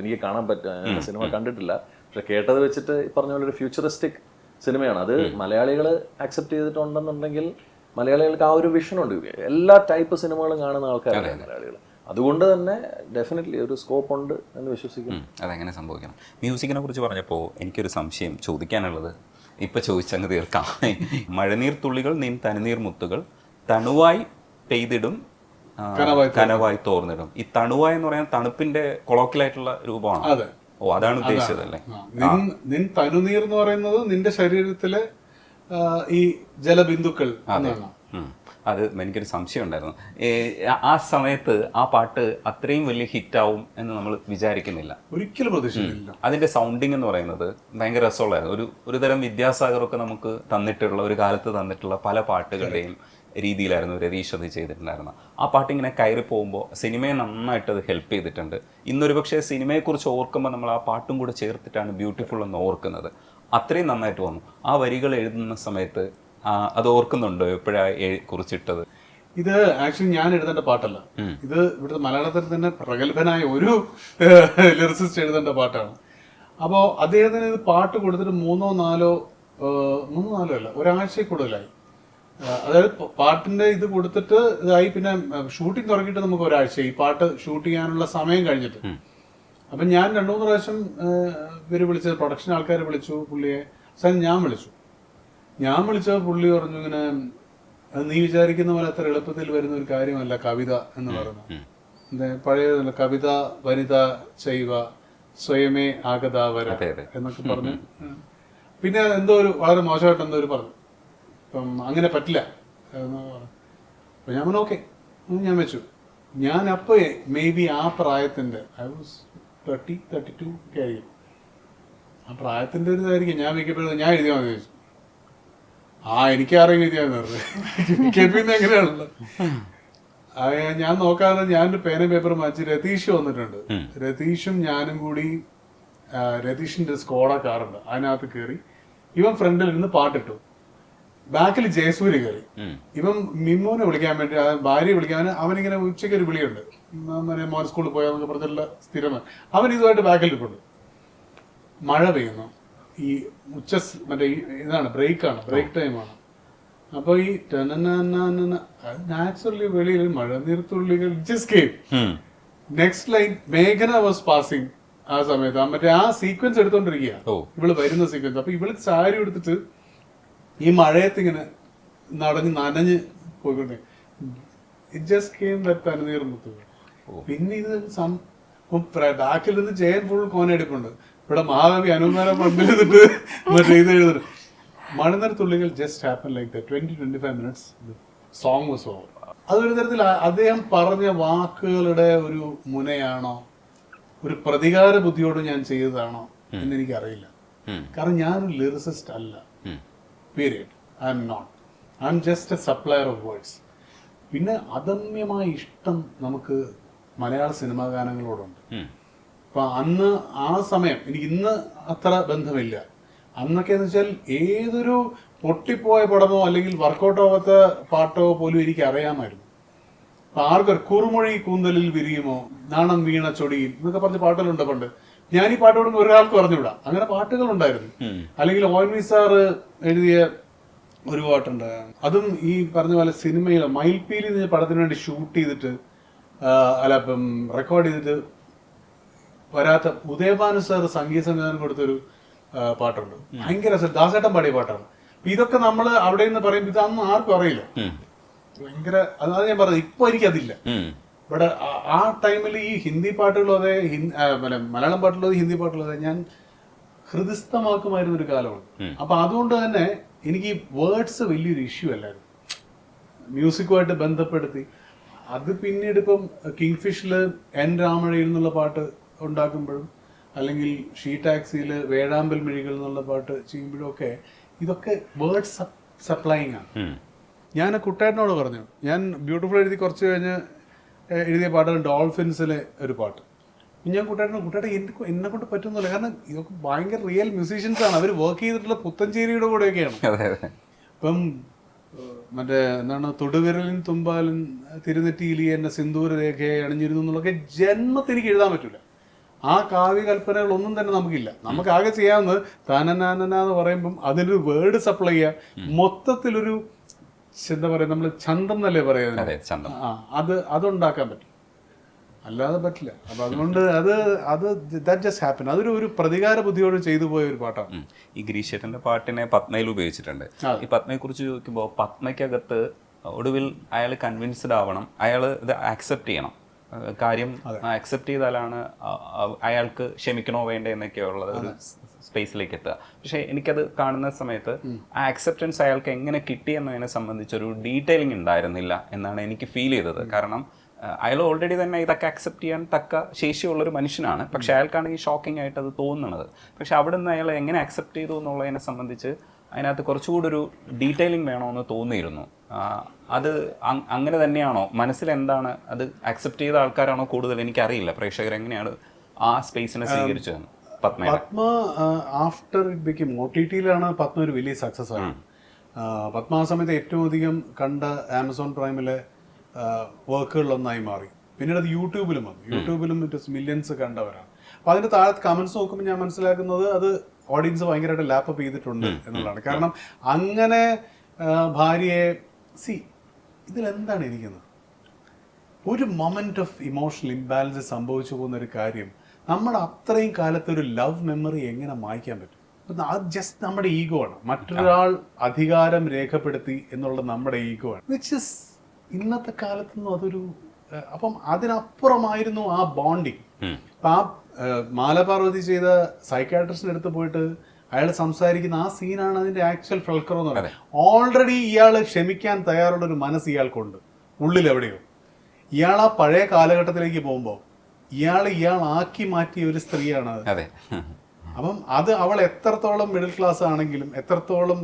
Speaker 2: എനിക്ക് കാണാൻ പറ്റുക സിനിമ കണ്ടിട്ടില്ല, പക്ഷെ കേട്ടത് വെച്ചിട്ട് ഈ പറഞ്ഞ പോലെ ഒരു ഫ്യൂച്ചറിസ്റ്റിക് സിനിമയാണ് അത്. മലയാളികൾ അക്സെപ്റ്റ് ചെയ്തിട്ടുണ്ടെന്നുണ്ടെങ്കിൽ മലയാളികൾക്ക് ആ ഒരു വിഷനുണ്ട്. എല്ലാ ടൈപ്പ് സിനിമകളും കാണുന്ന ആൾക്കാരാണ് മലയാളികൾ. അതുകൊണ്ട് തന്നെ ഡെഫിനറ്റ്ലി ഒരു സ്കോപ്പ് ഉണ്ട് എന്ന് വിശ്വസിക്കുന്നു.
Speaker 4: അതെങ്ങനെ സംഭവിക്കണം. മ്യൂസിക്കിനെ കുറിച്ച് പറഞ്ഞപ്പോൾ എനിക്കൊരു സംശയം ചോദിക്കാനുള്ളത്, ഇപ്പം ചോദിച്ചങ്ങ് തീർക്കാം. മഴനീർ തുള്ളികൾ നീ തനിനീർ മുത്തുകൾ തണുവായി പെയ്തിടും കനവായി തോർന്നിടും. ഈ തണുവായി എന്ന് പറയുന്നത് തണുപ്പിന്റെ കൊളോക്കിലായിട്ടുള്ള രൂപമാണ്. ഓ, അതാണ് ഉദ്ദേശിച്ചത് അല്ലേ?
Speaker 1: നിൻ തനുനീർ എന്ന് പറയുന്നത് നിന്റെ ശരീരത്തിലെ ഈ ജലബിന്ദുക്കൾ എന്നാണ്.
Speaker 4: അത് എനിക്കൊരു സംശയം ഉണ്ടായിരുന്നു. ആ സമയത്ത് ആ പാട്ട് അത്രയും വലിയ ഹിറ്റാവും എന്ന് നമ്മൾ വിചാരിക്കുന്നില്ല,
Speaker 1: ഒരിക്കലും പ്രതീക്ഷിക്കുന്നില്ല.
Speaker 4: അതിന്റെ സൗണ്ടിങ് എന്ന് പറയുന്നത് ഭയങ്കര രസമുള്ളായിരുന്നു. ഒരു തരം വിദ്യാസാഗറൊക്കെ നമുക്ക് തന്നിട്ടുള്ള ഒരു കാലത്ത് തന്നിട്ടുള്ള പല പാട്ടുകളുടെയും രീതിയിലായിരുന്നു രതീഷ് അത് ചെയ്തിട്ടുണ്ടായിരുന്നത്. ആ പാട്ടിങ്ങനെ കയറി പോകുമ്പോൾ സിനിമയെ നന്നായിട്ട് അത് ഹെൽപ്പ് ചെയ്തിട്ടുണ്ട്. ഇന്നൊരു പക്ഷേ സിനിമയെക്കുറിച്ച് ഓർക്കുമ്പോൾ നമ്മൾ ആ പാട്ടും കൂടെ ചേർത്തിട്ടാണ് ബ്യൂട്ടിഫുൾ എന്ന് ഓർക്കുന്നത്. അത്രയും നന്നായിട്ട് വന്നു. ആ വരികൾ എഴുതുന്ന സമയത്ത് അത് ഓർക്കുന്നുണ്ടോ എപ്പോഴാണ് കുറിച്ചിട്ടത്?
Speaker 1: ഇത് ആക്ച്വലി ഞാൻ എഴുതേണ്ട പാട്ടല്ല, ഇത് ഇവിടുത്തെ മലയാളത്തിൽ തന്നെ പ്രഗത്ഭനായ ഒരു ലിറിസിസ്റ്റ് എഴുതേണ്ട പാട്ടാണ്. അപ്പോൾ അദ്ദേഹത്തിന് ഇത് പാട്ട് കൊടുത്തിട്ട് മൂന്നോ നാലോ അല്ല, ഒരാഴ്ചയിൽ കൂടുതലായി. അതായത് പാട്ടിന്റെ ഇത് കൊടുത്തിട്ട് ഇതായി, പിന്നെ ഷൂട്ടിംഗ് തുടങ്ങിയിട്ട് നമുക്ക് ഒരാഴ്ച ഈ പാട്ട് ഷൂട്ട് ചെയ്യാനുള്ള സമയം കഴിഞ്ഞിട്ട്. അപ്പം ഞാൻ 2-3 പ്രാവശ്യം ഇവര് വിളിച്ചത്, പ്രൊഡക്ഷൻ ആൾക്കാർ വിളിച്ചു പുള്ളിയെ. ഞാൻ വിളിച്ചപ്പോൾ പുള്ളി പറഞ്ഞു ഇങ്ങനെ, അത് നീ വിചാരിക്കുന്ന പോലെ അത്ര എളുപ്പത്തിൽ വരുന്ന ഒരു കാര്യമല്ല കവിത എന്ന് പറയുന്നത്. പഴയ കവിത വനിത ചെയ്വ സ്വയമേ ആഗതാ വര എന്നൊക്കെ പറഞ്ഞ്, പിന്നെ എന്തോ ഒരു വളരെ മോശമായിട്ട് എന്തോ ഒരു പറഞ്ഞു. അപ്പം അങ്ങനെ പറ്റില്ല എന്ന് പറഞ്ഞു. അപ്പം ഞാൻ പറഞ്ഞു ഓക്കെ, ഞാൻ വെച്ചു. ഞാൻ അപ്പോൾ മേ ബി ആ പ്രായത്തിൻ്റെ ഐ വാസ് 30-32 ഒക്കെ ആയിരിക്കും. ആ പ്രായത്തിൻ്റെ ഒരു ഇതായിരിക്കും. ഞാൻ മിക്കപ്പോഴും ഞാൻ എഴുതിയാൽ മതി ചോദിച്ചു. എനിക്കാരെങ്കിലും എഴുതിയാൽ പിന്നെ എങ്ങനെയാണല്ലോ. ഞാൻ നോക്കാതെ ഞാനൊരു പേനയും പേപ്പറും വാങ്ങിച്ച് രതീഷ് വന്നിട്ടുണ്ട്. രതീഷും ഞാനും കൂടി രതീഷിന്റെ സ്കോഡ കാറുണ്ട്, അതിനകത്ത് കയറി ഇവൻ ഫ്രണ്ടിൽ ഇരുന്ന് പാട്ടിട്ടു. ബാക്കിൽ ജയസൂര്യ കയറി. ഇവൻ മിമ്മുവിനെ വിളിക്കാൻ വേണ്ടി, ഭാര്യയെ വിളിക്കാൻ അവനിങ്ങനെ ഉച്ചയ്ക്ക് ഒരു വിളിയുണ്ട്, മോൻ സ്കൂളിൽ പോയാന്നൊക്കെ പറഞ്ഞിട്ടുള്ള സ്ഥിരമാണ്. അവൻ ഇതുമായിട്ട് ബാക്കിൽ ഇരിപ്പുണ്ട്. മഴ പെയ്യുന്നു, ഈ മറ്റേ ഇതാണ് ബ്രേക്ക് ടൈമാണ്. അപ്പൊ ഈ നാച്ചുറലി വെളിയിൽ മഴ നീർത്തുള്ളികൾ ജസ്റ്റ് കേം. നെക്സ്റ്റ് ലൈൻ മേഘന വാസ് പാസിംഗ്. ആ സമയത്ത് മറ്റേ ആ സീക്വൻസ് എടുത്തോണ്ടിരിക്കുക, ഇവള് വരുന്ന സീക്വൻസ്. അപ്പൊ ഇവള് സാരി എടുത്തിട്ട് ഈ മഴയത്ത് ഇങ്ങനെ നനഞ്ഞ് പോയിക്കൊണ്ടേ ഇറ്റ് ജസ്റ്റ് കെയിം ദാറ്റ് തനുനീർ മുത്തുകൾ. പിന്നെ ഇത് ബാക്കിൽ നിന്ന് ജയൻ ഫുൾ കോനെടുപ്പുണ്ട്. ഇവിടെ മഹാകവി അനുമാനം പണ്ടിൽ നിന്നിട്ട് മറ്റേ ഇത് എഴുതുന്നു. മഴനീർ തുള്ളികൾ just happen like that. 20-25 minutes song was over. അതൊരു തരത്തിൽ അദ്ദേഹം പറഞ്ഞ വാക്കുകളുടെ ഒരു മുനയാണോ, ഒരു പ്രതികാര ബുദ്ധിയോട് ഞാൻ ചെയ്തതാണോ എന്നെനിക്കറിയില്ല. കാരണം ഞാനൊരു ലിറിസിസ്റ്റ് അല്ല, period. I'm not. I'm just a supplier of words. പിന്നെ അദമ്യമായ ഇഷ്ടം നമുക്ക് മലയാള സിനിമാ ഗാനങ്ങളോടുണ്ട്. അപ്പൊ അന്ന് ആ സമയം, എനിക്ക് ഇന്ന് അത്ര ബന്ധമില്ല. അന്നൊക്കെ എന്ന് വെച്ചാൽ ഏതൊരു പൊട്ടിപ്പോയ പടമോ അല്ലെങ്കിൽ വർക്കൗട്ട് ആവാത്ത പാട്ടോ പോലും എനിക്ക് അറിയാമായിരുന്നു. അപ്പൊ ആർക്കൊരു കുറുമൊഴി കൂന്തലിൽ വിരിയുമോ, നാണം വീണ ചൊടിയിൽ എന്നൊക്കെ പറഞ്ഞ പാട്ടുകളുണ്ട് പണ്ട്. ഞാൻ ഈ പാട്ട് പാടുമ്പോൾ ഒരാൾക്ക് പറഞ്ഞുവിടാം, അങ്ങനെ പാട്ടുകൾ ഉണ്ടായിരുന്നു. അല്ലെങ്കിൽ ONV സാറ് എഴുതിയ ഒരു പാട്ടുണ്ട്, അതും ഈ പറഞ്ഞ പോലെ സിനിമയിൽ മയിൽപ്പീലി എന്ന പടത്തിന് വേണ്ടി ഷൂട്ട് ചെയ്തിട്ട് ഇപ്പം റെക്കോർഡ് ചെയ്തിട്ട് വരാത്ത ഉദയഭാനു സാർ സംഗീത സംവിധാനം കൊടുത്തൊരു പാട്ടുണ്ട്. ഭയങ്കര ദാസേട്ടൻ പാടിയ പാട്ടാണ്. ഇതൊക്കെ നമ്മൾ അവിടെ നിന്ന് പറയും, ഇതൊന്നും ആർക്കും അറിയില്ല. ഭയങ്കര അതാണ് ഞാൻ പറഞ്ഞത്. ഇപ്പൊ എനിക്കതില്ല. ഇവിടെ ആ ടൈമിൽ ഈ ഹിന്ദി പാട്ടുകളും അതെ, മലയാളം പാട്ടുകളും അതെ, ഹിന്ദി പാട്ടുകളും അതെ, ഞാൻ ഹൃദയസ്ഥമാക്കുമായിരുന്ന ഒരു കാലമാണ്. അപ്പൊ അതുകൊണ്ട് തന്നെ എനിക്ക് ഈ വേർഡ്സ് വലിയൊരു ഇഷ്യൂ അല്ലായിരുന്നു, മ്യൂസിക്കുമായിട്ട് ബന്ധപ്പെടുത്തി. അത് പിന്നീട് ഇപ്പം കിങ്ഫിഷില് എൻ രാമഴയിൽ നിന്നുള്ള പാട്ട് ഉണ്ടാക്കുമ്പോഴും, അല്ലെങ്കിൽ ഷീ ടാക്സിയിൽ വേഴാമ്പൽ മിഴികൾ എന്നുള്ള പാട്ട് ചെയ്യുമ്പോഴും ഒക്കെ ഇതൊക്കെ വേർഡ്സ് സപ്ലൈയിങ് ആണ്. ഞാൻ കുട്ടേട്ടനോട് പറഞ്ഞു, ഞാൻ ബ്യൂട്ടിഫുൾ എഴുതി കുറച്ച് കഴിഞ്ഞ് എഴുതിയ പാട്ടാണ് ഡോൾഫിൻസിലെ ഒരു പാട്ട്. ഞാൻ കുട്ടേട്ടൻ എന്നെ കൊണ്ട് പറ്റുന്നില്ല, കാരണം ഇതൊക്കെ ഭയങ്കര റിയൽ മ്യൂസീഷ്യൻസ് ആണ്. അവർ വർക്ക് ചെയ്തിട്ടുള്ള പുത്തഞ്ചേരിയുടെ കൂടെയൊക്കെയാണ്. അപ്പം മറ്റേ എന്താണ് തൊടുവിരലിൻ തുമ്പാലൻ തിരുനെറ്റിയിലി എന്നെ സിന്ദൂര രേഖയെ അണിഞ്ഞിരുന്നു എന്നുള്ളതൊക്കെ ജന്മത്തിൽ എനിക്ക് എഴുതാൻ പറ്റില്ല. ആ കാവ്യ കൽപ്പനകളൊന്നും തന്നെ നമുക്കില്ല. നമുക്ക് ആകെ ചെയ്യാവുന്നത് താനനാനന എന്ന് പറയുമ്പം അതിനൊരു വേർഡ് സപ്ലൈ ചെയ്യുക, മൊത്തത്തിലൊരു എന്താ പറയുക, നമ്മൾ ചന്തം എന്നല്ലേ പറയുന്നത്, അതുണ്ടാക്കാൻ പറ്റും, അല്ലാതെ പറ്റില്ല. അപ്പൊ അതുകൊണ്ട് അത് ദാറ്റ് ജസ്റ്റ് ഹാപ്പൻ. അതൊരു പ്രതികാര ബുദ്ധിയോട് ചെയ്തു പോയ ഒരു പാട്ടാണ്.
Speaker 4: ഈ ഗിരീഷേട്ടൻ്റെ പാട്ടിനെ പത്മയിൽ ഉപയോഗിച്ചിട്ടുണ്ട്. ഈ പത്മയെ കുറിച്ച് ചോദിക്കുമ്പോൾ പത്മയ്ക്കകത്ത് ഒടുവിൽ അയാൾ കൺവിൻസ്ഡ് ആവണം, അയാൾ ഇത് ആക്സെപ്റ്റ് ചെയ്യണം, കാര്യം ആക്സെപ്റ്റ് ചെയ്താലാണ് അയാൾക്ക് ക്ഷമിക്കണോ വേണ്ടേ എന്നൊക്കെയുള്ള ഒരു സ്പേസിലേക്ക് എത്തുക. പക്ഷേ എനിക്കത് കാണുന്ന സമയത്ത് ആ ആക്സെപ്റ്റൻസ് അയാൾക്ക് എങ്ങനെ കിട്ടിയെന്നതിനെ സംബന്ധിച്ചൊരു ഡീറ്റെയിലിംഗ് ഉണ്ടായിരുന്നില്ല എന്നാണ് എനിക്ക് ഫീൽ ചെയ്തത്. കാരണം അയാൾ ഓൾറെഡി തന്നെ ഇതൊക്കെ അക്സെപ്റ്റ് ചെയ്യാൻ തക്ക ശേഷിയുള്ളൊരു മനുഷ്യനാണ്. പക്ഷെ അയാൾക്കാണെങ്കിൽ ഷോക്കിംഗ് ആയിട്ട് അത് തോന്നുന്നത്. പക്ഷെ അവിടെ നിന്ന് അയാൾ എങ്ങനെ അക്സെപ്റ്റ് ചെയ്തു എന്നുള്ളതിനെ സംബന്ധിച്ച് അതിനകത്ത് കുറച്ചുകൂടി ഒരു ഡീറ്റെയിലിംഗ് വേണമെന്ന് തോന്നിയിരുന്നു. അത് അങ്ങനെ തന്നെയാണോ, മനസ്സിൽ എന്താണ്, അത് അക്സെപ്റ്റ് ചെയ്ത ആൾക്കാരാണോ കൂടുതൽ? എനിക്കറിയില്ല പ്രേക്ഷകർ എങ്ങനെയാണ് ആ സ്പേസിനെ സ്വീകരിച്ചതെന്ന്.
Speaker 1: പത്മ ആഫ്റ്റർ ഇറ്റ് ബിക്കം OTT-യിലാണ് പത്മ ഒരു വലിയ സക്സസ് ആണ്. പത്മ ആ സമയത്ത് ഏറ്റവും അധികം കണ്ട ആമസോൺ പ്രൈമിലെ വർക്കുകളിലൊന്നായി മാറി. പിന്നീട് അത് യൂട്യൂബിലും വന്നു. യൂട്യൂബിലും മില്യൺസ് കണ്ടവരാണ്. അപ്പം അതിൻ്റെ താഴത്ത് കമൻസ് നോക്കുമ്പോൾ ഞാൻ മനസ്സിലാക്കുന്നത് അത് ഓഡിയൻസ് ഭയങ്കരമായിട്ട് ലാപ്പപ്പ് ചെയ്തിട്ടുണ്ട് എന്നുള്ളതാണ്. കാരണം അങ്ങനെ ഭാര്യയെ ഇതിലെന്താണ് ഇരിക്കുന്നത്, ഒരു മൊമെന്റ് ഓഫ് ഇമോഷണൽ ഇംബാലൻസ് സംഭവിച്ചു പോകുന്ന ഒരു കാര്യം നമ്മുടെ അത്രയും കാലത്ത് ഒരു ലവ് മെമ്മറി എങ്ങനെ മായ്ക്കാൻ പറ്റും? അത് ജസ്റ്റ് നമ്മുടെ ഈഗോ ആണ്. മറ്റൊരാൾ അധികാരം രേഖപ്പെടുത്തി എന്നുള്ളത് നമ്മുടെ ഈഗോ ആണ്, വിച്ച് ഇസ് ഇന്നത്തെ കാലത്തൊന്നും അതൊരു അപ്പം അതിനപ്പുറമായിരുന്നു ആ ബോണ്ടിങ്. അപ്പം ആ മാലപാർവതി ചെയ്ത സൈക്കാട്രിസ്റ്റിന്റെ അടുത്ത് പോയിട്ട് അയാൾ സംസാരിക്കുന്ന ആ സീനാണ് അതിന്റെ ആക്ച്വൽ ഫൾക്കർ എന്ന് പറയുന്നത്. ഓൾറെഡി ഇയാൾ ക്ഷമിക്കാൻ തയ്യാറുള്ള ഒരു മനസ്സ് ഇയാൾക്കുണ്ട് ഉള്ളിൽ എവിടെയോ. ഇയാൾ ആ പഴയ കാലഘട്ടത്തിലേക്ക് പോകുമ്പോൾ ഇയാൾ ആക്കി മാറ്റിയ ഒരു സ്ത്രീയാണ് അത്. അപ്പം അത് അവൾ എത്രത്തോളം മിഡിൽ ക്ലാസ് ആണെങ്കിലും, എത്രത്തോളം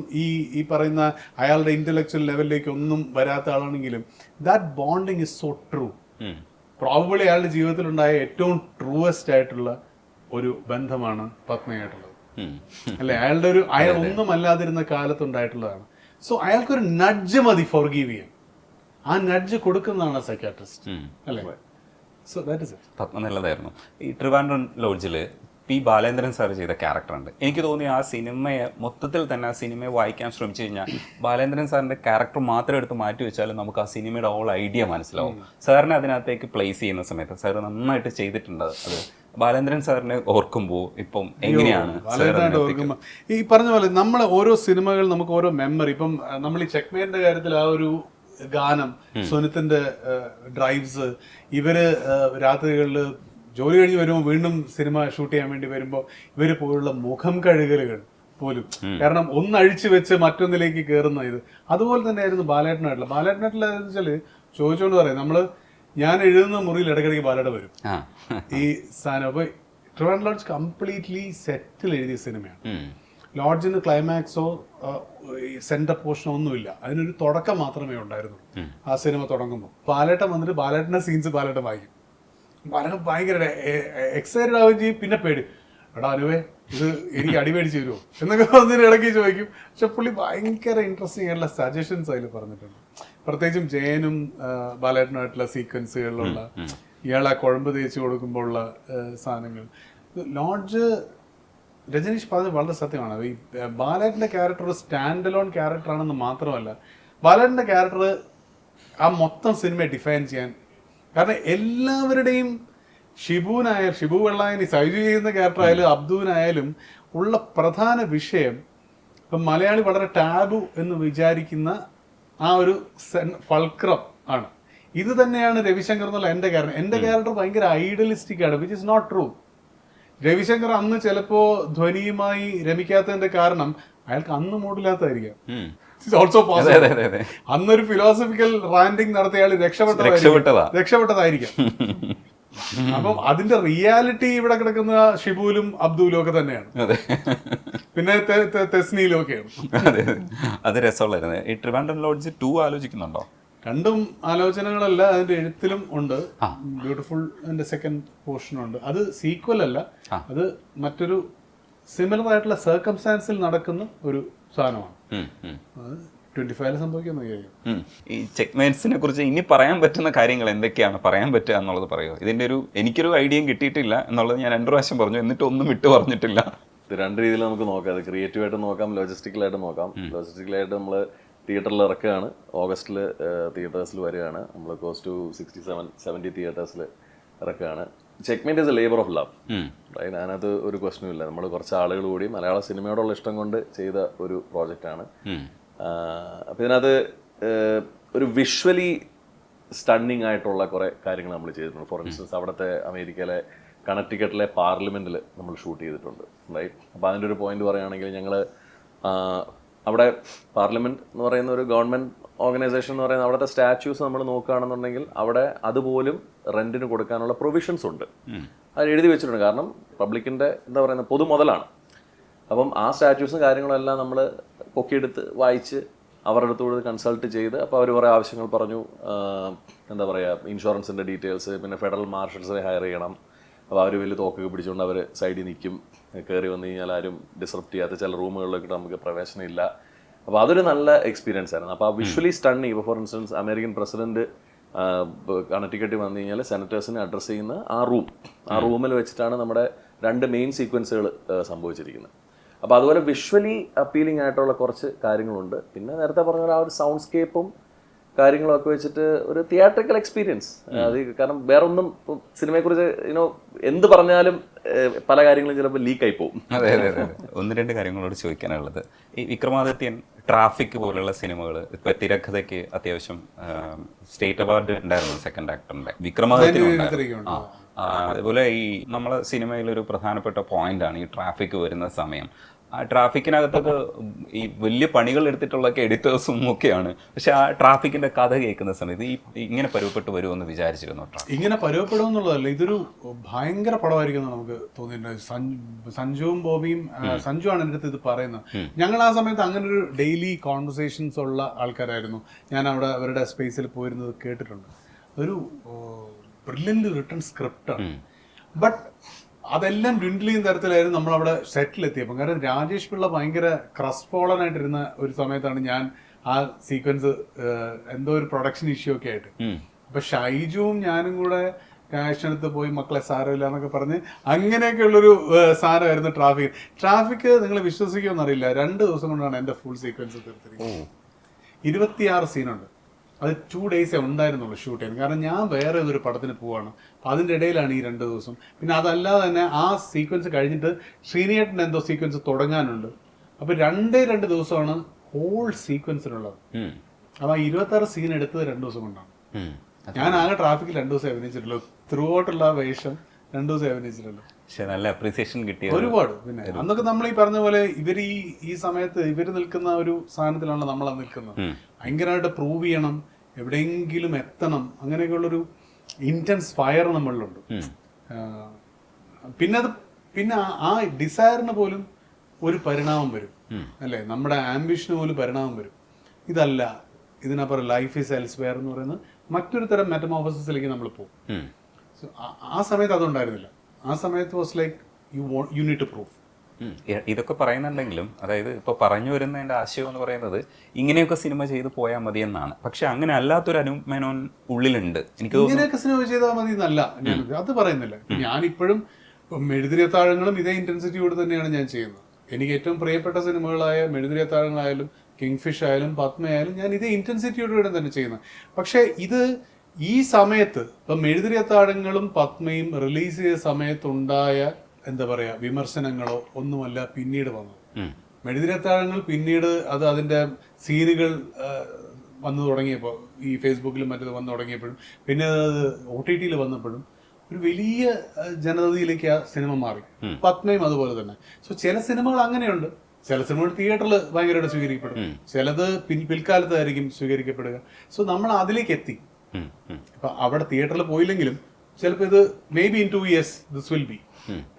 Speaker 1: ഈ പറയുന്ന അയാളുടെ ഇന്റലക്ച്വൽ ലെവലിലേക്ക് ഒന്നും വരാത്ത ആളാണെങ്കിലും, that bonding is so true. Probably അയാളുടെ ജീവിതത്തിലുണ്ടായ ഏറ്റവും ട്രൂവസ്റ്റ് ആയിട്ടുള്ള ഒരു ബന്ധമാണ് പത്മയായിട്ടുള്ളത്, അല്ലെ? അയാൾ ഒന്നും അല്ലാതിരുന്ന കാലത്തുണ്ടായിട്ടുള്ളതാണ്. സോ അയാൾക്കൊരു നഡ്ജ് മതി ഫോർഗീവ് ചെയ്യാൻ. ആ നഡ്ജ് കൊടുക്കുന്നതാണ് സൈക്കാട്രിസ്റ്റ്, അല്ലേ? So that is it.
Speaker 4: Padma നല്ലതായിരുന്നു. ഈ ട്രിവാൻഡ്രം ലോഡ്ജിൽ പി ബാലേന്ദ്രൻ സാർ ചെയ്ത ക്യാരക്ടറുണ്ട്. എനിക്ക് തോന്നി ആ സിനിമയെ മൊത്തത്തിൽ തന്നെ ആ സിനിമയെ വായിക്കാൻ ശ്രമിച്ചു കഴിഞ്ഞാൽ ബാലേന്ദ്രൻ സാറിൻ്റെ ക്യാരക്ടർ മാത്രം എടുത്ത് മാറ്റി വെച്ചാലും നമുക്ക് ആ സിനിമയുടെ ഹോൾ ഐഡിയ മനസ്സിലാവും. സാറിനെ അതിനകത്തേക്ക് പ്ലേസ് ചെയ്യുന്ന സമയത്ത് സാർ നന്നായിട്ട് ചെയ്തിട്ടുണ്ട്. അത് ബാലേന്ദ്രൻ സാറിനെ ഓർക്കുമ്പോൾ ഇപ്പം എങ്ങനെയാണ്
Speaker 1: ഈ പറഞ്ഞ പോലെ നമ്മൾ ഓരോ സിനിമകൾ നമുക്ക് ഓരോ മെമ്മറി. ഇപ്പം നമ്മൾ ഈ ചെക്ക്മേറ്റിന്റെ കാര്യത്തിൽ ആ ഒരു ഗാനം, സുനിത്തിന്റെ ഡ്രൈവ്സ്, ഇവര് രാത്രികളിൽ ജോലി കഴിഞ്ഞ് വരുമ്പോൾ വീണ്ടും സിനിമ ഷൂട്ട് ചെയ്യാൻ വേണ്ടി വരുമ്പോൾ ഇവര് പോലുള്ള മുഖം കഴുകലുകൾ പോലും, കാരണം ഒന്നഴിച്ചു വെച്ച് മറ്റൊന്നിലേക്ക് കയറുന്ന ഇത് അതുപോലെ തന്നെയായിരുന്നു ബാലേട്ടനായിട്ടുള്ള. ബാലേട്ടനായിട്ടുള്ള വെച്ചാല് ചോദിച്ചോണ്ട് പറയാം, ഞാൻ എഴുതുന്ന മുറിയിൽ ഇടയ്ക്കിടയ്ക്ക് ബാലേട്ട വരും ഈ സാധനം. അപ്പൊ ട്രിവാൻഡ്രം ലോഡ്ജ് കംപ്ലീറ്റ്ലി സെറ്റിൽ എഴുതിയ സിനിമയാണ്. ലോഡ്ജിന് ക്ലൈമാക്സോ സെന്റർ പോർഷനോ ഒന്നുമില്ല, അതിനൊരു തുടക്കം മാത്രമേ ഉണ്ടായിരുന്നുള്ളൂ. ആ സിനിമ തുടങ്ങുമ്പോൾ ബാലേട്ടൻ വന്നിട്ട് ബാലേട്ടന്റെ സീൻസ് ബാലേട്ടൻ വായിക്കും. ബാലേട്ടൻ ഭയങ്കര എക്സൈറ്റഡ് ആവുകയും ചെയ്യും. പിന്നെ പേടി, എടാ അനുവേ ഇത് എനിക്ക് അടിമേടിച്ച് തരുമോ എന്നൊക്കെ വന്നിട്ട് ഇടയ്ക്ക് ചോദിക്കും. പക്ഷെ പുള്ളി ഭയങ്കര ഇൻട്രസ്റ്റിംഗ് ആയിട്ടുള്ള സജഷൻസ് അതിൽ പറഞ്ഞിട്ടുണ്ട്. പ്രത്യേകിച്ചും ജയനും ബാലേട്ടനായിട്ടുള്ള സീക്വൻസുകളിലുള്ള ഇയാളെ കുഴമ്പ് തേച്ച് കൊടുക്കുമ്പോൾ ഉള്ള സാധനങ്ങൾ. ലോഡ്ജ് രജനീഷ് പറഞ്ഞത് വളരെ സത്യമാണ്. ഈ ബാലേട്ടൻ്റെ ക്യാരക്ടർ ഒരു സ്റ്റാൻഡ് അലോൺ ക്യാരക്ടറാണെന്ന് മാത്രമല്ല, ബാലേട്ടൻ്റെ ക്യാരക്ടർ ആ മൊത്തം സിനിമയെ ഡിഫൈൻ ചെയ്യാൻ, കാരണം എല്ലാവരുടെയും ഷിബു വെള്ളായനി, സൈജു ചെയ്യുന്ന ക്യാരക്ടർ ആയാലും അബ്ദുവിനായാലും ഉള്ള പ്രധാന വിഷയം ഇപ്പം മലയാളി വളരെ ടാബു എന്ന് വിചാരിക്കുന്ന ആ ഒരു ഫൾക്രം ആണ്. ഇത് തന്നെയാണ് രവിശങ്കർ എന്നുള്ള എൻ്റെ ക്യാരക്ടർ ഭയങ്കര ഐഡലിസ്റ്റിക് ആണ്, which is not true. Ravishankar അന്ന് ചിലപ്പോ ധ്വനിയുമായി രമിക്കാത്തതിന്റെ കാരണം അയാൾക്ക് അന്ന് മൂടില്ലാത്തതായിരിക്കാം. Also possible. അന്നൊരു ഫിലോസഫിക്കൽ റാൻഡിങ് നടത്തിയ ആൾ രക്ഷപ്പെട്ടതായിരിക്കാം. അപ്പം അതിന്റെ റിയാലിറ്റി ഇവിടെ കിടക്കുന്ന ഷിബുലും അബ്ദുലും ഒക്കെ തന്നെയാണ്, പിന്നെ തെസ്നിയിലും ഒക്കെയാണ്.
Speaker 4: അത് രസമുള്ളായിരുന്നു. ഈ ട്രിവാൻഡ്രം ലോഡ്ജ് 2 ആലോചിക്കുന്നുണ്ടോ?
Speaker 1: രണ്ടും ആലോചനകളല്ല, അതിന്റെ എഴുത്തിലും ഉണ്ട്. ബ്യൂട്ടിഫുൾ അതിന്റെ സെക്കൻഡ് പോർഷനുണ്ട്. അത് സീക്വൽ അല്ല, അത് മറ്റൊരു സിമിലർ ആയിട്ടുള്ള സർക്കംസ്റ്റാൻസിൽ നടക്കുന്ന ഒരു സാധനമാണ്. 25 സംഭവിക്കുമെന്ന് വിചാരിക്കും.
Speaker 4: ഈ ചെക്ക്മേറ്റ്സിനെ കുറിച്ച് ഇനി പറയാൻ പറ്റുന്ന കാര്യങ്ങൾ എന്തൊക്കെയാണ് പറയാൻ പറ്റുക എന്നുള്ളത് പറയുമോ? ഇതിൻ്റെ എനിക്കൊരു ഐഡിയയും കിട്ടിയിട്ടില്ല എന്നുള്ളത് ഞാൻ 2 പ്രാവശ്യം പറഞ്ഞു, എന്നിട്ട് ഒന്നും വിട്ടു പറഞ്ഞിട്ടില്ല.
Speaker 2: ഇത് 2 രീതിയിൽ നമുക്ക് നോക്കാം. അത് ക്രിയേറ്റീവായിട്ട് നോക്കാം, ലോജിസ്റ്റിക്കലായിട്ട് നോക്കാം. ലോജിസ്റ്റിക്കലായിട്ട് നമ്മൾ തിയേറ്ററിൽ ഇറക്കുകയാണ്, ഓഗസ്റ്റിൽ തിയേറ്റേഴ്സിൽ വരികയാണ്. നമ്മൾ ക്ലോസ് ടു 67-70 തിയേറ്റേഴ്സിൽ ഇറക്കുകയാണ്. Checkmate is a labour of love, right? അതിനകത്ത് ഒരു ക്വസ്റ്റനും ഇല്ല. നമ്മൾ കുറച്ച് ആളുകൾ കൂടി മലയാള സിനിമയോടുള്ള ഇഷ്ടം കൊണ്ട് ചെയ്ത ഒരു പ്രോജക്റ്റാണ്. അപ്പം ഇതിനകത്ത് ഒരു വിഷ്വലി സ്റ്റണ്ണിങ് ആയിട്ടുള്ള കുറേ കാര്യങ്ങൾ നമ്മൾ ചെയ്തിട്ടുണ്ട്. ഫോർ ഇൻസ്റ്റൻസ്, അവിടുത്തെ അമേരിക്കയിലെ കണക്റ്റിക്കറ്റിലെ പാർലമെൻറ്റിൽ നമ്മൾ ഷൂട്ട് ചെയ്തിട്ടുണ്ട്, റൈറ്റ്? അപ്പോൾ അതിൻ്റെ ഒരു പോയിന്റ് പറയുകയാണെങ്കിൽ, ഞങ്ങൾ അവിടെ പാർലമെൻറ്റ് എന്ന് പറയുന്ന ഒരു ഗവൺമെൻറ് ഓർഗനൈസേഷൻ എന്ന് പറയുന്ന അവിടുത്തെ സ്റ്റാച്യൂസ് നമ്മൾ നോക്കുകയാണെന്നുണ്ടെങ്കിൽ അവിടെ അതുപോലും റെൻറ്റിന് കൊടുക്കാനുള്ള പ്രൊവിഷൻസ് ഉണ്ട്. അത് എഴുതി വെച്ചിട്ടുണ്ട്. കാരണം പബ്ലിക്കിൻ്റെ എന്താ പറയുന്ന പൊതു മുതലാണ്. അപ്പം ആ സ്റ്റാച്യൂസും കാര്യങ്ങളും എല്ലാം നമ്മൾ പൊക്കിയെടുത്ത് വായിച്ച് അവരുടെ അടുത്തോട് കൺസൾട്ട് ചെയ്ത്, അപ്പോൾ അവർ കുറേ ആവശ്യങ്ങൾ പറഞ്ഞു. എന്താ പറയുക, ഇൻഷുറൻസിൻ്റെ ഡീറ്റെയിൽസ്, പിന്നെ ഫെഡറൽ മാർഷൽസിനെ ഹയർ ചെയ്യണം. അപ്പോൾ അവർ വലിയ തോക്കൊക്കെ പിടിച്ചുകൊണ്ട് അവർ സൈഡിൽ നിൽക്കും. കയറി വന്നു കഴിഞ്ഞാൽ ആരും ഡിസ്റപ്റ്റ് ചെയ്യാത്ത ചില റൂമുകളിലൊക്കെ നമുക്ക് പ്രവേശനം ഇല്ല. അപ്പോൾ അതൊരു നല്ല എക്സ്പീരിയൻസ് ആയിരുന്നു. അപ്പോൾ ആ വിഷ്വലി സ്റ്റണ്ണിങ്, ഇപ്പോൾ ഫോർ ഇൻസ്റ്റൻസ് അമേരിക്കൻ പ്രസിഡന്റ് കണക്റ്റിക്കറ്റിൽ വന്നു കഴിഞ്ഞാൽ സെനറ്റേഴ്സിനെ അഡ്രസ്സ് ചെയ്യുന്ന ആ റൂമിൽ വെച്ചിട്ടാണ് നമ്മുടെ 2 മെയിൻ സീക്വൻസുകൾ സംഭവിച്ചിരിക്കുന്നത്. അപ്പോൾ അതുപോലെ വിഷ്വലി അപ്പീലിംഗ് ആയിട്ടുള്ള കുറച്ച് കാര്യങ്ങളുണ്ട്. പിന്നെ നേരത്തെ പറഞ്ഞ പോലെ ആ ഒരു സൗണ്ട് സ്കേപ്പും കാര്യങ്ങളൊക്കെ വെച്ചിട്ട് ഒരു തിയേറ്ററിക്കൽ എക്സ്പീരിയൻസ്. അത് കാരണം വേറെ ഒന്നും സിനിമയെക്കുറിച്ച് എന്ത് പറഞ്ഞാലും പല കാര്യങ്ങളും ചിലപ്പോൾ ലീക്കായി പോകും.
Speaker 4: അതെ അതെ അതെ. 1-2 കാര്യങ്ങളോട് ചോദിക്കാനുള്ളത്, ഈ വിക്രമാദിത്യൻ, ട്രാഫിക് പോലുള്ള സിനിമകൾ ഇപ്പൊ തിരക്കഥയ്ക്ക് അത്യാവശ്യം സ്റ്റേറ്റ് അവാർഡ് ഉണ്ടായിരുന്നു സെക്കൻഡ് ആക്ടറിന്റെ. വിക്രമാദിത്യൻ അതേപോലെ ഈ നമ്മളെ സിനിമയിലൊരു പ്രധാനപ്പെട്ട പോയിന്റാണ് ഈ ട്രാഫിക് വരുന്ന സമയം. ആ ട്രാഫിക്കിനകത്തൊക്കെ ഈ വലിയ പണികൾ എടുത്തിട്ടുള്ളൊക്കെ എഡിറ്റേഴ്സും ഒക്കെയാണ്. പക്ഷെ ആ ട്രാഫിക്കിന്റെ കഥ കേൾക്കുന്ന സമയത്ത് ഇങ്ങനെ പരുവപ്പെട്ട് വരുമെന്ന് വിചാരിച്ചിരുന്നു.
Speaker 1: ഇങ്ങനെ പരുവപ്പെടുമെന്നുള്ളതല്ല, ഇതൊരു ഭയങ്കര പടമായിരിക്കും നമുക്ക് തോന്നിയിട്ടുണ്ട്. സഞ്ജുവും ബോബിയും, സഞ്ജു ആണ് എൻ്റെ അടുത്ത് ഇത് പറയുന്നത്. ഞങ്ങൾ ആ സമയത്ത് അങ്ങനെ ഒരു ഡെയിലി കോൺവെർസേഷൻസ് ഉള്ള ആൾക്കാരായിരുന്നു. ഞാൻ അവിടെ അവരുടെ സ്പേസിൽ പോയിരുന്നത് കേട്ടിട്ടുണ്ട്. ഒരു ബ്രില്യൻ്റ് റിട്ടൺ സ്ക്രിപ്റ്റാണ്. ബട്ട് അതെല്ലാം ഡ്വിൻഡിൽ ചെയ്യുന്ന തരത്തിലായിരുന്നു നമ്മളവിടെ സെറ്റിലെത്തിയപ്പോൾ. കാരണം രാജേഷ് പിള്ള ഭയങ്കര ക്രസ്ഫോളനായിട്ടിരുന്ന ഒരു സമയത്താണ് ഞാൻ ആ സീക്വൻസ് എന്തോ ഒരു പ്രൊഡക്ഷൻ ഇഷ്യൂ ഒക്കെ ആയിട്ട്. അപ്പൊ ഷൈജുവും ഞാനും കൂടെ ക്യാഷിനടുത്ത് പോയി മക്കളെ സാരമില്ല എന്നൊക്കെ പറഞ്ഞ് അങ്ങനെയൊക്കെയുള്ളൊരു സാധനമായിരുന്നു ട്രാഫിക്. നിങ്ങൾ വിശ്വസിക്കുമെന്നറിയില്ല, 2 ദിവസം കൊണ്ടാണ് എൻ്റെ ഫുൾ സീക്വൻസ് തീർത്തിരിക്കുന്നത്. 26 സീനുണ്ട്. അത് 2 ഡേയ്സേ ഉണ്ടായിരുന്നുള്ളൂ ഷൂട്ട് ചെയ്യാൻ. കാരണം ഞാൻ വേറെ ഏതൊരു പടത്തിന് പോവാണ്. അതിൻ്റെ ഇടയിലാണ് ഈ 2 ദിവസം. പിന്നെ അതല്ലാതെ തന്നെ ആ സീക്വൻസ് കഴിഞ്ഞിട്ട് ശ്രീനിയേട്ടൻ്റെ എന്തോ സീക്വൻസ് തുടങ്ങാനുണ്ട്. അപ്പോൾ 2 ദിവസമാണ് ഹോൾ സീക്വൻസിനുള്ളത്. അപ്പോൾ 26 സീൻ എടുത്തത് 2 ദിവസം കൊണ്ടാണ്. ഞാൻ ആകെ ട്രാഫിക്കിൽ 2 ദിവസം അഭിനയിച്ചിട്ടുള്ളൂ. ത്രൂ ഔട്ടുള്ള വേഷം 2 ദിവസം അഭിനയിച്ചിട്ടുള്ളൂ.
Speaker 4: പക്ഷെ നല്ല അപ്രീസിയേഷൻ കിട്ടിയ
Speaker 1: ഒരുപാട്. പിന്നെ അന്നൊക്കെ നമ്മൾ ഈ പറഞ്ഞ പോലെ ഇവർ ഈ സമയത്ത് ഇവർ നിൽക്കുന്ന ഒരു സാധനത്തിലാണ് നമ്മൾ നിൽക്കുന്നത്. ഭയങ്കരമായിട്ട് പ്രൂവ് ചെയ്യണം, എവിടെയെങ്കിലും എത്തണം, അങ്ങനെയൊക്കെയുള്ളൊരു ഇന്റൻസ് ഫയർ നമ്മളിലുണ്ട്. പിന്നെ ആ ഡിസയറിന് പോലും ഒരു പരിണാമം വരും, അല്ലേ? നമ്മുടെ ആംബിഷന് പോലും പരിണാമം വരും. ഇതല്ല, ഇതിനപ്പുറം ലൈഫ് ഈസ് എൽസ്വെയർ എന്ന് പറയുന്നത് മറ്റൊരു തരം മെറ്റമോർഫോസിസിലേക്ക് നമ്മൾ പോകും. ആ സമയത്ത് അതുണ്ടായിരുന്നില്ല. ആ സമയത്ത് was like you need to prove.
Speaker 4: ഇതൊക്കെ പറയുന്നുണ്ടെങ്കിലും, അതായത് ഇപ്പോൾ പറഞ്ഞു വരുന്നതിൻ്റെ ആശയം എന്ന് പറയുന്നത് ഇങ്ങനെയൊക്കെ സിനിമ ചെയ്ത് പോയാൽ മതി എന്നാണ്. പക്ഷെ അങ്ങനെ അല്ലാത്തൊരു അനൂപ് മേനോൻ ഉള്ളിലുണ്ട്. എനിക്ക്
Speaker 1: ഇങ്ങനെയൊക്കെ സിനിമ ചെയ്താൽ മതി എന്നല്ല അത് പറയുന്നില്ല. ഞാനിപ്പോഴും മെഴുതിരിയത്താഴങ്ങളും ഇതേ ഇന്റൻസിറ്റിയോട് തന്നെയാണ് ഞാൻ ചെയ്യുന്നത്. എനിക്ക് ഏറ്റവും പ്രിയപ്പെട്ട സിനിമകളായ മെഴുതിരിയത്താഴങ്ങളായാലും കിങ് ഫിഷ് ആയാലും പത്മയായാലും ഞാൻ ഇതേ ഇന്റൻസിറ്റിയോടുകൂടെ തന്നെ ചെയ്യുന്നത്. പക്ഷെ ഇത് ഈ സമയത്ത് ഇപ്പം മെഴുതിരിയത്താഴങ്ങളും പത്മയും റിലീസ് ചെയ്ത സമയത്തുണ്ടായ എന്താ പറയാ വിമർശനങ്ങളോ ഒന്നുമല്ല പിന്നീട് വന്നത്. മെഴുതിരിയത്താഴങ്ങൾ പിന്നീട് അതിന്റെ സീനുകൾ വന്നു തുടങ്ങിയപ്പോൾ, ഈ ഫേസ്ബുക്കിലും മറ്റത് വന്നു തുടങ്ങിയപ്പോഴും, പിന്നെ അത് OTT വന്നപ്പോഴും ഒരു വലിയ ജനതയിലേക്ക് ആ സിനിമ മാറി. പത്മയും അതുപോലെ തന്നെ. സോ ചില സിനിമകൾ അങ്ങനെയുണ്ട്. ചില സിനിമകൾ തിയേറ്ററിൽ ഭയങ്കരമായിട്ട് സ്വീകരിക്കപ്പെടും, ചിലത് പിൽക്കാലത്തായിരിക്കും സ്വീകരിക്കപ്പെടുക. സോ നമ്മൾ അതിലേക്ക് എത്തി. ഇപ്പൊ അവിടെ തിയേറ്ററിൽ പോയില്ലെങ്കിലും ചിലപ്പോൾ ഇത് may be in 2 years this will be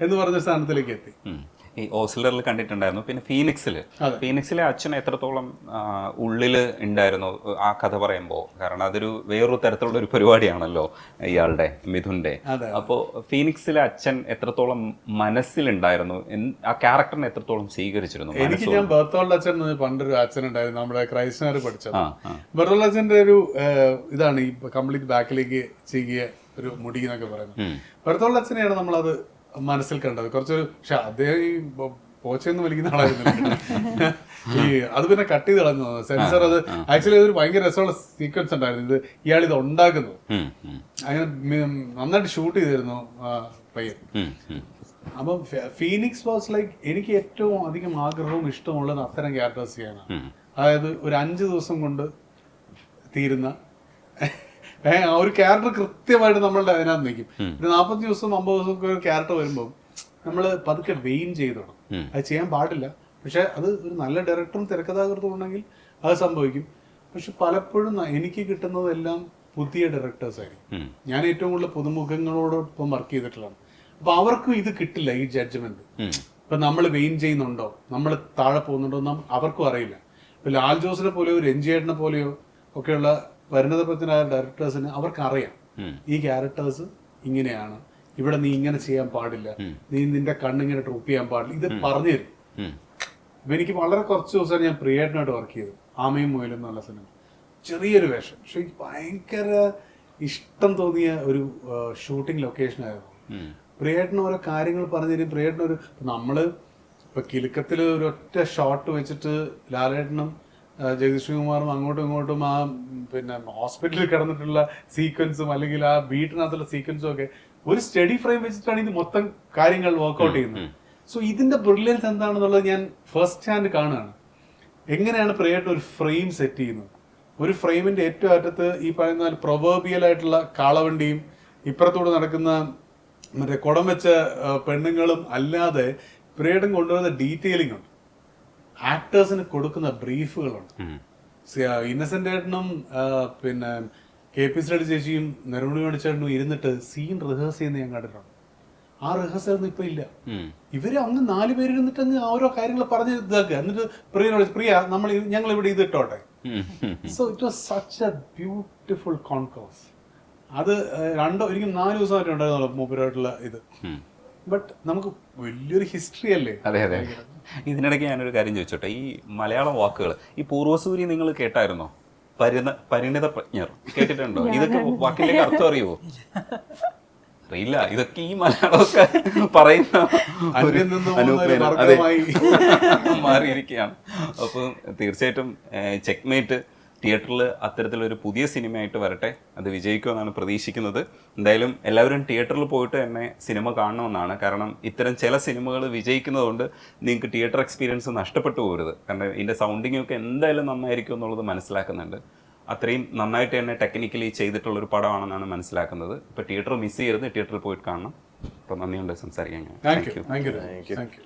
Speaker 1: എന്ന് പറഞ്ഞ സ്ഥാനത്തിലേക്ക് എത്തി.
Speaker 4: ഈ ഓസ്ലറിൽ കണ്ടിട്ടുണ്ടായിരുന്നു, പിന്നെ ഫീനിക്സിലെ അച്ഛൻ എത്രത്തോളം ഉള്ളിൽ ഉണ്ടായിരുന്നു ആ കഥ പറയുമ്പോൾ? കാരണം അതൊരു വേറൊരു തരത്തിലുള്ള ഒരു പരിപാടിയാണല്ലോ ഇയാളുടെ, മിഥുന്റെ. അപ്പോൾ ഫീനിക്സിലെ അച്ഛൻ എത്രത്തോളം മനസ്സിലുണ്ടായിരുന്നു, ആ ക്യാരക്ടറിനെ എത്രത്തോളം സ്വീകരിച്ചിരുന്നു?
Speaker 1: എനിക്ക് ഞാൻ ബെർത്തോൾഡ് അച്ഛൻ എന്ന് പണ്ടൊരു അച്ഛൻ ഉണ്ടായിരുന്നു നമ്മുടെ ക്രൈസ്തവർ പഠിച്ചത്. ബെർത്തോൾഡ് അച്ഛന്റെ ഒരു ഇതാണ് ഈ കംപ്ലീറ്റ് ബാക്കിലേക്ക് ചെയ്യുക ഒരു മുടി എന്നൊക്കെ പറയുന്നത്. ബെർത്തോൾഡ് അച്ഛനെയാണ് നമ്മളത് മനസ്സിൽ കണ്ടത്. കുറച്ചൊരു പക്ഷെ അദ്ദേഹം ഈ പോച്ചെന്ന് വലിക്കുന്ന ആളായിരുന്നു. ഈ അത് പിന്നെ കട്ട് ചെയ്ത് കളഞ്ഞു സെൻസർ. അത് ആക്ച്വലി അതൊരു ഭയങ്കര രസമുള്ള സീക്വൻസ് ഉണ്ടായിരുന്നു. ഇത് ഇയാൾ ഇത് ഉണ്ടാക്കുന്നത് അങ്ങനെ നന്നായിട്ട് ഷൂട്ട് ചെയ്തിരുന്നു പയ്യൻ. അപ്പം ഫീനിക്സ് വാസ് ലൈക്ക് എനിക്ക് ഏറ്റവും അധികം ആഗ്രഹവും ഇഷ്ടമുള്ളത് അത്തരം ക്യാരക്ടേഴ്സ് ചെയ്യാനാണ്. അതായത് ഒരു 5 ദിവസം കൊണ്ട് തീരുന്ന ഒരു ക്യാരക്ടർ കൃത്യമായിട്ട് നമ്മളുടെ അതിനകത്ത് നിൽക്കും. ഒരു 40 ദിവസം 50 ദിവസം ഒക്കെ ഒരു ക്യാരക്ടർ വരുമ്പോൾ നമ്മൾ പതുക്കെ വെയിൻ ചെയ്തോണം. അത് ചെയ്യാൻ പാടില്ല. പക്ഷെ അത് ഒരു നല്ല ഡയറക്ടറും തിരക്കഥാകൃത്തും ഉണ്ടെങ്കിൽ അത് സംഭവിക്കും. പക്ഷെ പലപ്പോഴും എനിക്ക് കിട്ടുന്നതെല്ലാം പുതിയ ഡയറക്ടേഴ്സ് ആയിരിക്കും. ഞാൻ ഏറ്റവും കൂടുതൽ പുതുമുഖങ്ങളോടൊപ്പം വർക്ക് ചെയ്തിട്ടുള്ളതാണ്. അപ്പൊ അവർക്കും ഇത് കിട്ടില്ല, ഈ ജഡ്ജ്മെന്റ്. ഇപ്പൊ നമ്മൾ വെയിൻ ചെയ്യുന്നുണ്ടോ, നമ്മൾ താഴെ പോകുന്നുണ്ടോ എന്ന് അവർക്കും അറിയില്ല. ഇപ്പൊ ലാൽ ജോസിനെ പോലെയോ രഞ്ജിയേട്ടനെ പോലെയോ ഒക്കെയുള്ള പരിണതപ്രജ്ഞരായ ഡയറക്ടേഴ്സിന് അവർക്കറിയാം ഈ ക്യാരക്ടേഴ്സ് ഇങ്ങനെയാണ്, ഇവിടെ നീ ഇങ്ങനെ ചെയ്യാൻ പാടില്ല, നീ നിന്റെ കണ്ണിങ്ങനെ ഡ്രോപ്പ് ചെയ്യാൻ പാടില്ല, ഇത് പറഞ്ഞു തരും. ഇപ്പൊ എനിക്ക് വളരെ കുറച്ച് ദിവസം ഞാൻ പ്രിയേട്ടനായിട്ട് വർക്ക് ചെയ്തു. ആമയും മുയലും എന്നുള്ള സിനിമ, ചെറിയൊരു വേഷം, പക്ഷെ എനിക്ക് ഭയങ്കര ഇഷ്ടം തോന്നിയ ഒരു ഷൂട്ടിംഗ് ലൊക്കേഷൻ ആയിരുന്നു. പ്രിയേട്ടന് ഓരോ കാര്യങ്ങൾ പറഞ്ഞു തരും. പ്രിയേട്ടനൊരു നമ്മള് ഇപ്പൊ കിലുക്കത്തിൽ ഒരു ഒറ്റ ഷോട്ട് വെച്ചിട്ട് ലാലേട്ടനും ജഗദീഷ് ശ്രീകുമാറും അങ്ങോട്ടും ഇങ്ങോട്ടും ആ പിന്നെ ഹോസ്പിറ്റലിൽ കിടന്നിട്ടുള്ള സീക്വൻസും അല്ലെങ്കിൽ ആ ബീറ്റിനകത്തുള്ള സീക്വൻസും ഒക്കെ ഒരു സ്റ്റഡി ഫ്രെയിം വെച്ചിട്ടാണ് ഇത് മൊത്തം കാര്യങ്ങൾ വർക്ക്ഔട്ട് ചെയ്യുന്നത്. സോ ഇതിന്റെ ബ്രില്യൻസ് എന്താണെന്നുള്ളത് ഞാൻ ഫസ്റ്റ് ഹാൻഡ് കാണുകയാണ്. എങ്ങനെയാണ് പ്രിയേട്ടൻ ഒരു ഫ്രെയിം സെറ്റ് ചെയ്യുന്നത്? ഒരു ഫ്രെയിമിന്റെ ഏറ്റവും അറ്റത്ത് ഈ പറയുന്ന പ്രൊവേർബിയൽ ആയിട്ടുള്ള കാളവണ്ടിയും ഇപ്പുറത്തൂടെ നടക്കുന്ന മറ്റേ കുടം വെച്ച പെണ്ണുങ്ങളും അല്ലാതെ പ്രിയേട്ടൻ കൊണ്ടുവരുന്ന ഡീറ്റെയിലിംഗ് ഉണ്ട്, ആക്ടേഴ്സിന് കൊടുക്കുന്ന ബ്രീഫുകളുണ്ട്. ഇന്നസെന്റ് ഏട്ടനും പിന്നെ KP ശ്രീ ചേച്ചിയും നെടുമുടി മണിച്ചേട്ടനും ഇരുന്നിട്ട് സീൻ റിഹേഴ്സ് ചെയ്യുന്ന ഞാൻ കണ്ടിട്ടുണ്ട്. ആ റിഹേഴ്സൽ ഒന്നും ഇപ്പൊ ഇല്ല. ഇവര് അങ്ങ് 4 പേര് ഇരുന്നിട്ട് അങ്ങ് ഓരോ കാര്യങ്ങൾ പറഞ്ഞ് ഇതാക്കുക. എന്നിട്ട് പ്രിയ ഞങ്ങൾ ഇവിടെ ഇത് ഇട്ടോട്ടെ. So it was such a beautiful concourse. അത് എനിക്ക് 4 ദിവസമായിട്ട് ഉണ്ടായിരുന്നല്ലോ മൂപ്പരായിട്ടുള്ള ഇത്. ബട്ട് നമുക്ക് വലിയൊരു ഹിസ്റ്ററി അല്ലേ.
Speaker 4: അതെ. ഇതിനിടയ്ക്ക് ഞാനൊരു കാര്യം ചോദിച്ചോട്ടെ, ഈ മലയാളം വാക്കുകൾ, ഈ പൂർവ്വസൂരി നിങ്ങൾ കേട്ടായിരുന്നോ? പരിണിത പ്രജ്ഞർ കേട്ടിട്ടുണ്ടോ? ഇതൊക്കെ വാക്കിന്റെ അർത്ഥം അറിയുമോ? അറിയില്ല. ഇതൊക്കെ ഈ മലയാളമൊക്കെ പറയുന്ന മാറിയിരിക്കുകയാണ്. അപ്പം തീർച്ചയായിട്ടും ചെക്ക്മേറ്റ് തിയേറ്ററിൽ അത്തരത്തിലൊരു പുതിയ സിനിമയായിട്ട് വരട്ടെ. അത് വിജയിക്കുമെന്നാണ് പ്രതീക്ഷിക്കുന്നത്. എന്തായാലും എല്ലാവരും തിയേറ്ററിൽ പോയിട്ട് തന്നെ സിനിമ കാണണമെന്നാണ്. കാരണം ഇത്തരം ചില സിനിമകൾ വിജയിക്കുന്നതുകൊണ്ട് നിങ്ങൾക്ക് തിയേറ്റർ എക്സ്പീരിയൻസ് നഷ്ടപ്പെട്ടു പോകരുത്. കാരണം ഇതിൻ്റെ സൗണ്ടിങ്ങൊക്കെ എന്തായാലും നന്നായിരിക്കും എന്നുള്ളത് മനസ്സിലാക്കുന്നുണ്ട്. അത്രയും നന്നായിട്ട് തന്നെ ടെക്നിക്കലി ചെയ്തിട്ടുള്ളൊരു പടമാണെന്നാണ് മനസ്സിലാക്കുന്നത്. ഇപ്പോൾ തിയേറ്റർ മിസ് ചെയ്യരുത്, തിയേറ്ററിൽ പോയിട്ട് കാണണം. അപ്പോൾ നന്ദിയുണ്ട് സംസാരിക്കാൻ.
Speaker 1: Thank you.